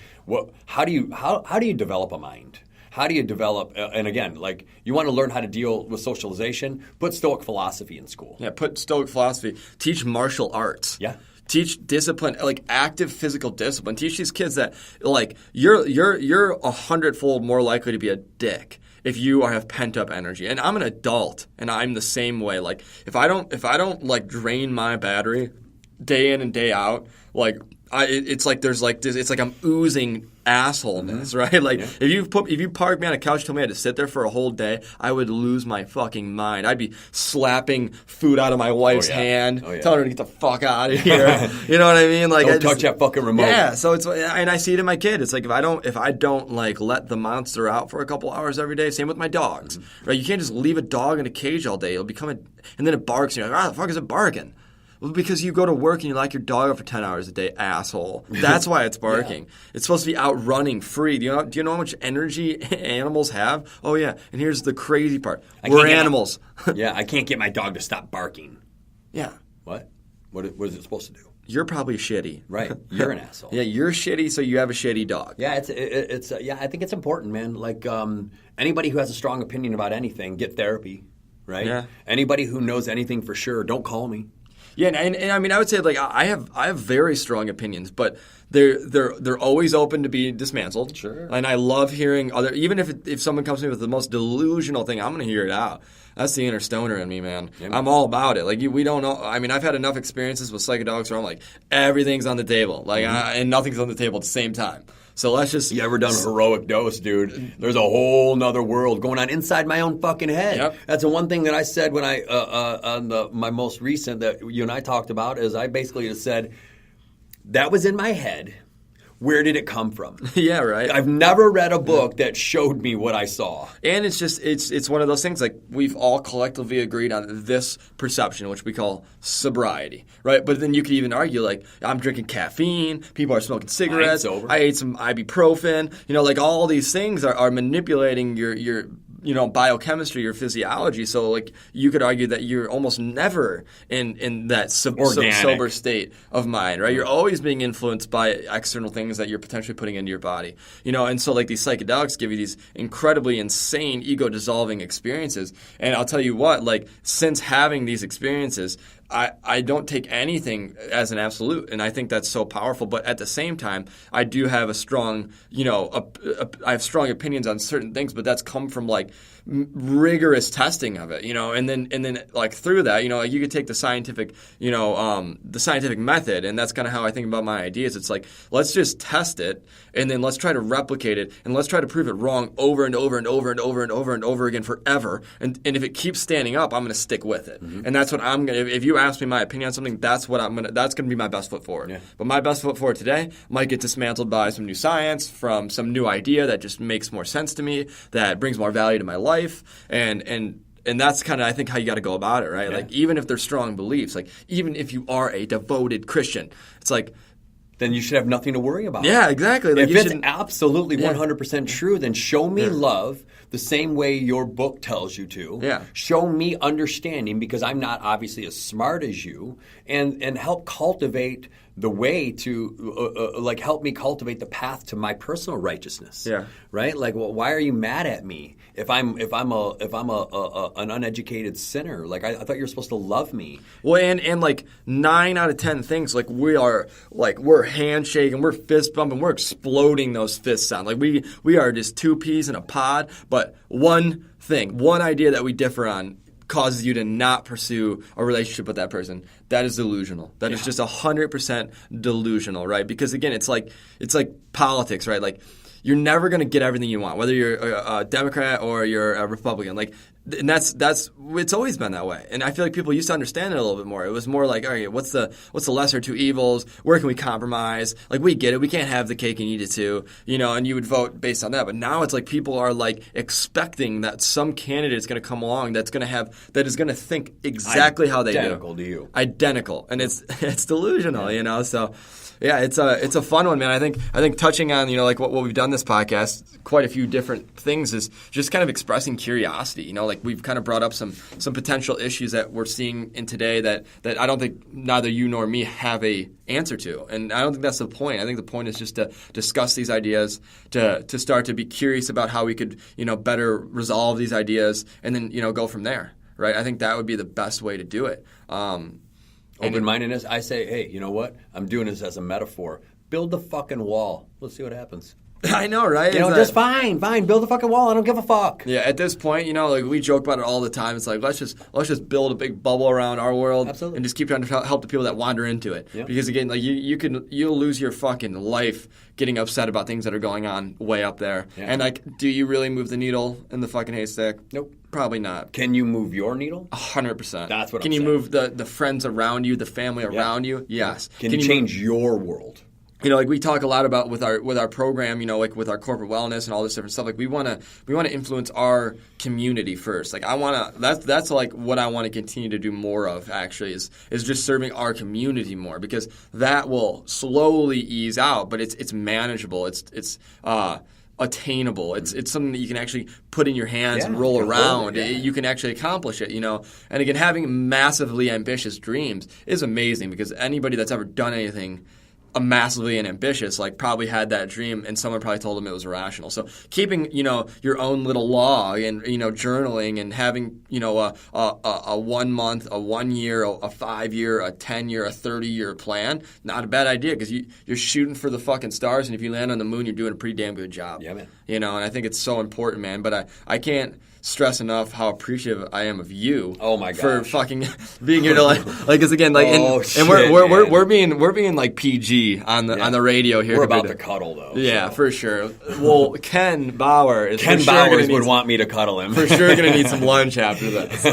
how do you develop a mind? How do you develop? And again, like you want to learn how to deal with socialization. Put Stoic philosophy in school. Yeah, put Stoic philosophy. Teach martial arts. Yeah. Teach discipline, like active physical discipline. Teach these kids that, like, you're 100-fold more likely to be a dick if you have pent up energy. And I'm an adult, and I'm the same way. Like, if I don't like drain my battery day in and day out, like. It's like there's like this, it's like I'm oozing assholeness, right? Like if you parked me on a couch, told me I had to sit there for a whole day, I would lose my fucking mind. I'd be slapping food out of my wife's hand, telling her to get the fuck out of here. You know what I mean? Like don't touch that fucking remote. Yeah. So and I see it in my kid. It's like if I don't like let the monster out for a couple hours every day. Same with my dogs, right? You can't just leave a dog in a cage all day. It'll become and then it barks. And you're like, the fuck is it barking? Well, because you go to work and you lock your dog up for 10 hours a day, asshole. That's why it's barking. It's supposed to be out running free. Do you know how much energy animals have? Oh, yeah. And here's the crazy part. We're animals. I can't get my dog to stop barking. Yeah. What? What is it supposed to do? You're probably shitty. Right. You're an asshole. Yeah, you're shitty, so you have a shitty dog. Yeah, it's I think it's important, man. Like anybody who has a strong opinion about anything, get therapy, right? Yeah. Anybody who knows anything for sure, don't call me. Yeah, and I mean, I would say like I have very strong opinions, but they're always open to be dismantled. Sure. And I love hearing even if someone comes to me with the most delusional thing, I'm going to hear it out. That's the inner stoner in me, man. Yeah, I'm all about it. Like we don't know. I mean, I've had enough experiences with psychedelics where I'm like everything's on the table, like and nothing's on the table at the same time. So let's just... You ever done a heroic dose, dude? There's a whole nother world going on inside my own fucking head. Yep. That's the one thing that I said when I, on my most recent that you and I talked about, is I basically just said, that was in my head. Where did it come from? Yeah, right. I've never read a book that showed me what I saw. And it's just it's one of those things like we've all collectively agreed on this perception, which we call sobriety, right? But then you could even argue like I'm drinking caffeine, people are smoking cigarettes, I ate some ibuprofen, like all these things are manipulating your biochemistry, your physiology. So like you could argue that you're almost never in that sober state of mind, right? You're always being influenced by external things that you're potentially putting into your body, and so like these psychedelics give you these incredibly insane ego dissolving experiences. And I'll tell you what, like since having these experiences, I don't take anything as an absolute, and I think that's so powerful. But at the same time, I do have a strong, I have strong opinions on certain things, but that's come from like rigorous testing of it, and then like through that, like you could take the scientific method, and that's kind of how I think about my ideas. It's like, let's just test it, and then let's try to replicate it, and let's try to prove it wrong over and over and over and over and over and over again forever. And if it keeps standing up, I'm going to stick with it. And that's what I'm going to, if you ask me my opinion on something, that's going to be my best foot forward. Yeah. But my best foot forward today might get dismantled by some new science, from some new idea that just makes more sense to me, that brings more value to my life. And that's kind of, I think, how you got to go about it, right? Yeah. Like, even if they're strong beliefs, like, even if you are a devoted Christian, it's like, then you should have nothing to worry about. Yeah, exactly. Like, if it's absolutely 100% true, then show me love the same way your book tells you to. Yeah. Show me understanding, because I'm not obviously as smart as you, and help cultivate the way to help me cultivate the path to my personal righteousness. Yeah. Right? Like, well, why are you mad at me if I'm an uneducated sinner? Like, I thought you were supposed to love me. Well, and like 9 out of 10 things, like, we're handshaking, we're fist bumping, we're exploding those fists out. Like, we are just two peas in a pod, but one idea that we differ on causes you to not pursue a relationship with that person. That is delusional. That is just 100% delusional, right? Because again, it's like politics, right? Like, you're never going to get everything you want, whether you're a Democrat or you're a Republican. Like, and that's it's always been that way. And I feel like people used to understand it a little bit more. It was more like, all right, what's the lesser two evils? Where can we compromise? Like, we get it. We can't have the cake and eat it too, and you would vote based on that. But now it's like people are like expecting that some candidate is going to come along that is going to think exactly how they do. Identical to you. Identical. And it's delusional, So yeah, it's a fun one, man. I think touching on, like what we've done this podcast, quite a few different things, is just kind of expressing curiosity. Like, we've kind of brought up some potential issues that we're seeing in today that I don't think neither you nor me have a answer to. And I don't think that's the point. I think the point is just to discuss these ideas, to start to be curious about how we could, better resolve these ideas, and then, go from there, right? I think that would be the best way to do it. Open-mindedness, I say, hey, you know what? I'm doing this as a metaphor. Build the fucking wall. Let's see what happens. I know, right? Just fine. Build the fucking wall. I don't give a fuck. Yeah, at this point, like, we joke about it all the time. It's like, let's just build a big bubble around our world. Absolutely. And just keep trying to help the people that wander into it. Yep. Because again, like, you'll lose your fucking life getting upset about things that are going on way up there. Yeah. And like, do you really move the needle in the fucking haystack? Nope. Probably not. Can you move your needle? 100%. That's what I'm saying. Can you move the friends around you, the family around you? Yes. Can you change your world? Like, we talk a lot about with our program, like with our corporate wellness and all this different stuff. Like, we want to influence our community first. Like, that's like what I want to continue to do more of, actually, is just serving our community more, because that will slowly ease out, but it's manageable. It's attainable. It's something that you can actually put in your hands and roll around. You can actually accomplish it, And again, having massively ambitious dreams is amazing, because anybody that's ever done anything massively and ambitious, like, probably had that dream, and someone probably told them it was irrational. So keeping, your own little log, and, journaling, and having, a 1 month, a 1 year, a 5 year, a 10 year, a 30-year plan, not a bad idea, because you're shooting for the fucking stars, and if you land on the moon, you're doing a pretty damn good job. Yeah, man. And I think it's so important, man. But I can't stress enough how appreciative I am of you. Oh my gosh. For fucking being here to like, because again, like, and we're being like PG on the radio here. We're about to cuddle though. Yeah, so. For sure. Well, Ken Bowers would want me to cuddle him. For sure, gonna need some lunch after this.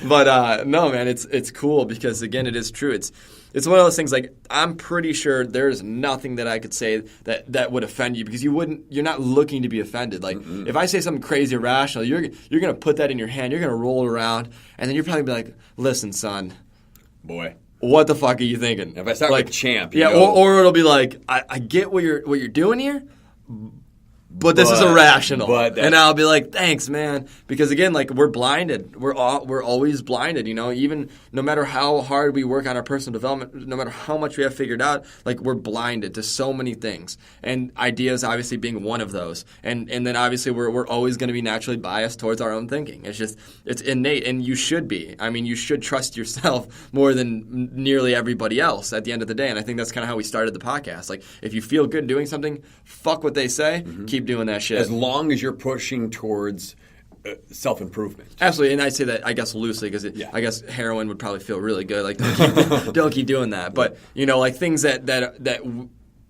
But no, man, it's cool, because again, it is true. It's one of those things, like, I'm pretty sure there's nothing that I could say that would offend you, because you're not looking to be offended. Like, if I say something crazy irrational, you're going to put that in your hand, you're going to roll it around, and then you're probably be like, listen, son. Boy. What the fuck are you thinking? If I start like, with champ, or it'll be like, I get what you're doing here, But this is irrational. And I'll be like, thanks, man. Because again, like we're blinded. We're always blinded, you know, even no matter how hard we work on our personal development, no matter how much we have figured out, like we're blinded to so many things. And ideas obviously being one of those. And then obviously we're always going to be naturally biased towards our own thinking. It's innate, and you should be. I mean, you should trust yourself more than nearly everybody else at the end of the day. And I think that's kind of how we started the podcast. Like if you feel good doing something, fuck what they say, keep doing that shit. As long as you're pushing towards self-improvement. Absolutely, and I say that, I guess, loosely because I guess heroin would probably feel really good. Like, don't keep doing that. But, you know, like things that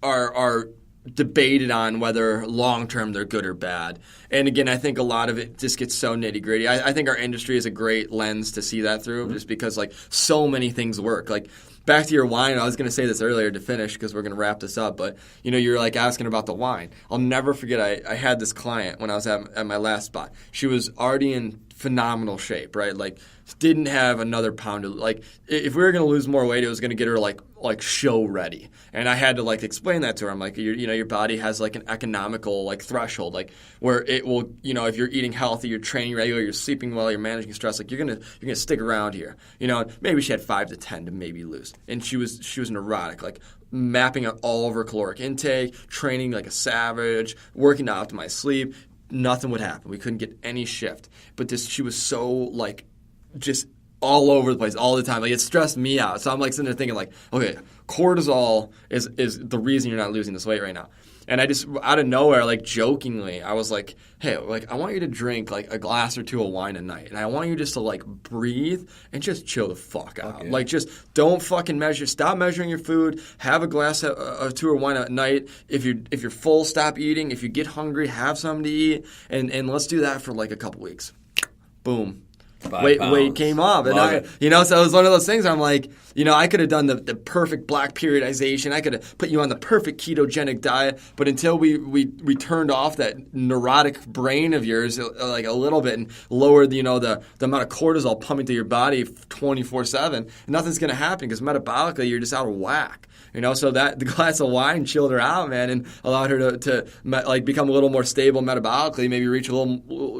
are debated on whether long-term they're good or bad. And again, I think a lot of it just gets so nitty-gritty. I think our industry is a great lens to see that through just because, like, so many things work. Like, back to your wine, I was going to say this earlier to finish because we're going to wrap this up, but, you know, you were, like, asking about the wine. I'll never forget, I had this client when I was at my last spot. She was already in phenomenal shape, right? Like, didn't have another pound to, like, if we were going to lose more weight, it was going to get her, like show ready. And I had to, like, explain that to her. I'm like, you know, your body has, like, an economical, like, threshold, like, where it will, you know, if you're eating healthy, you're training regularly, you're sleeping well, you're managing stress, like, you're gonna stick around here. You know, maybe she had 5 to 10 to maybe lose. And she was neurotic, like, mapping out all of her caloric intake, training like a savage, working to optimize sleep. Nothing would happen. We couldn't get any shift. But she was so, like, just all over the place all the time. Like, it stressed me out. So I'm, like, sitting there thinking, like, okay, cortisol is the reason you're not losing this weight right now. And I just, out of nowhere, like, jokingly, I was like, hey, like, I want you to drink, like, a glass or two of wine a night. And I want you just to, like, breathe and just chill the fuck out. Okay. Like, just don't fucking measure. Stop measuring your food. Have a glass or two of wine at night. If you're full, stop eating. If you get hungry, have something to eat. And let's do that for, like, a couple weeks. Boom. Weight came off. And you know, so it was one of those things where I'm like, you know, I could have done the perfect black periodization. I could have put you on the perfect ketogenic diet. But until we turned off that neurotic brain of yours, like a little bit, and lowered, you know, the amount of cortisol pumping through your body 24/7, nothing's going to happen because metabolically you're just out of whack. You know, so that the glass of wine chilled her out, man, and allowed her to like become a little more stable metabolically, maybe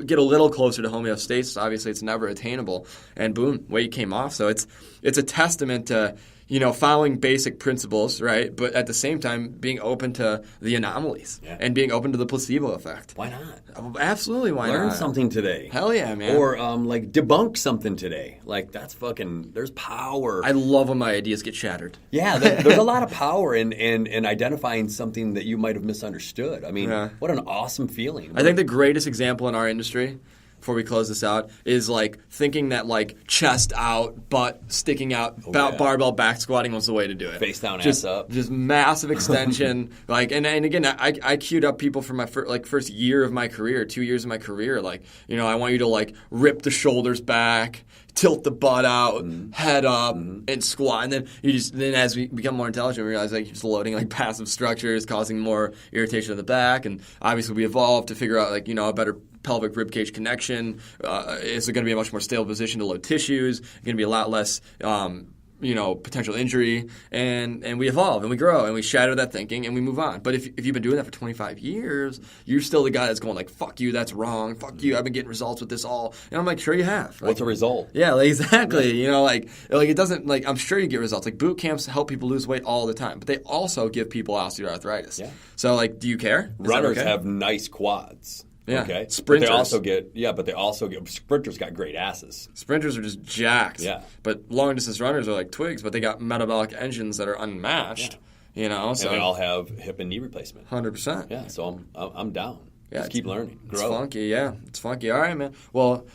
get a little closer to homeostasis. Obviously, it's never attainable, and boom, weight came off. So it's a testament to, you know, following basic principles, right? But at the same time, being open to the anomalies and being open to the placebo effect. Why not? Absolutely, why not? Learn something today. Hell yeah, man. Or like debunk something today. Like that's fucking. There's power. I love when my ideas get shattered. Yeah, there's a lot of power in identifying something that you might have misunderstood. I mean, what an awesome feeling. I think the greatest example in our industry, before we close this out, is like thinking that like chest out, butt sticking out, barbell back squatting was the way to do it. Face down, ass up. Just massive extension. Like, and again, I queued up people for my first year of my career, 2 years of my career. Like, you know, I want you to like rip the shoulders back, tilt the butt out, head up, and squat. And then as we become more intelligent, we realize like you're just loading like passive structures, causing more irritation of the back. And obviously we evolved to figure out like, you know, a better pelvic ribcage connection. Is it going to be a much more stable position to load tissues? It's going to be a lot less, you know, potential injury. And we evolve and we grow and we shatter that thinking and we move on. But if you've been doing that for 25 years, you're still the guy that's going like, fuck you, that's wrong. Fuck you, I've been getting results with this all. And I'm like, sure you have. Like, what's a result? Yeah, like, exactly. You know, like it doesn't, like, I'm sure you get results. Like boot camps help people lose weight all the time, but they also give people osteoarthritis. Yeah. So like, do you care? Runners have nice quads. Yeah. Okay. Sprinters. But they also get sprinters got great asses. Sprinters are just jacked. Yeah. But long distance runners are like twigs, but they got metabolic engines that are unmatched. Yeah. You know, so and they all have hip and knee replacement. 100%. Yeah. So I'm down. Yeah, just keep learning. Grow. It's funky. Yeah, it's funky. All right, man. Well,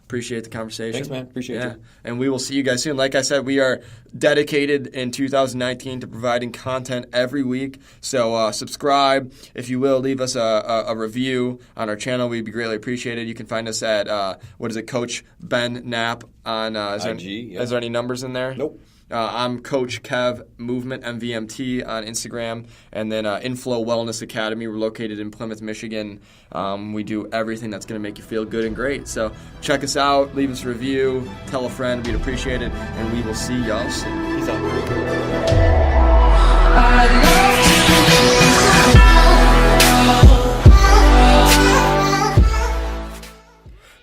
appreciate the conversation. Thanks, man. Appreciate you. And we will see you guys soon. Like I said, we are dedicated in 2019 to providing content every week. So subscribe. If you will, leave us a review on our channel. We'd be greatly appreciated. You can find us at, Coach Ben Knapp on IG. Is there any numbers in there? Nope. I'm Coach Kev Movement MVMT on Instagram, and then Inflow Wellness Academy. We're located in Plymouth, Michigan. We do everything that's going to make you feel good and great. So check us out, leave us a review, tell a friend. We'd appreciate it, and we will see y'all soon. Peace out. I love you.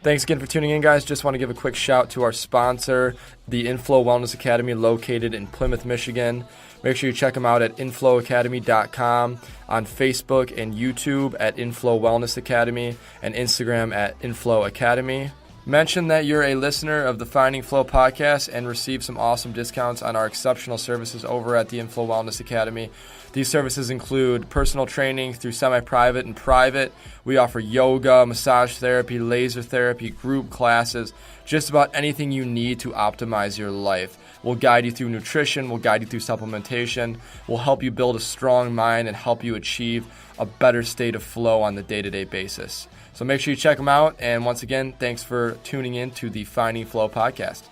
Thanks again for tuning in, guys. Just want to give a quick shout to our sponsor, the Inflow Wellness Academy, located in Plymouth, Michigan. Make sure you check them out at inflowacademy.com, on Facebook and YouTube at Inflow Wellness Academy, and Instagram at Inflow Academy. Mention that you're a listener of the Finding Flow podcast and receive some awesome discounts on our exceptional services over at the Inflow Wellness Academy. These services include personal training through semi-private and private. We offer yoga, massage therapy, laser therapy, group classes, just about anything you need to optimize your life. We'll guide you through nutrition, we'll guide you through supplementation, we'll help you build a strong mind and help you achieve a better state of flow on the day-to-day basis. So make sure you check them out. And once again, thanks for tuning in to the Finding Flow podcast.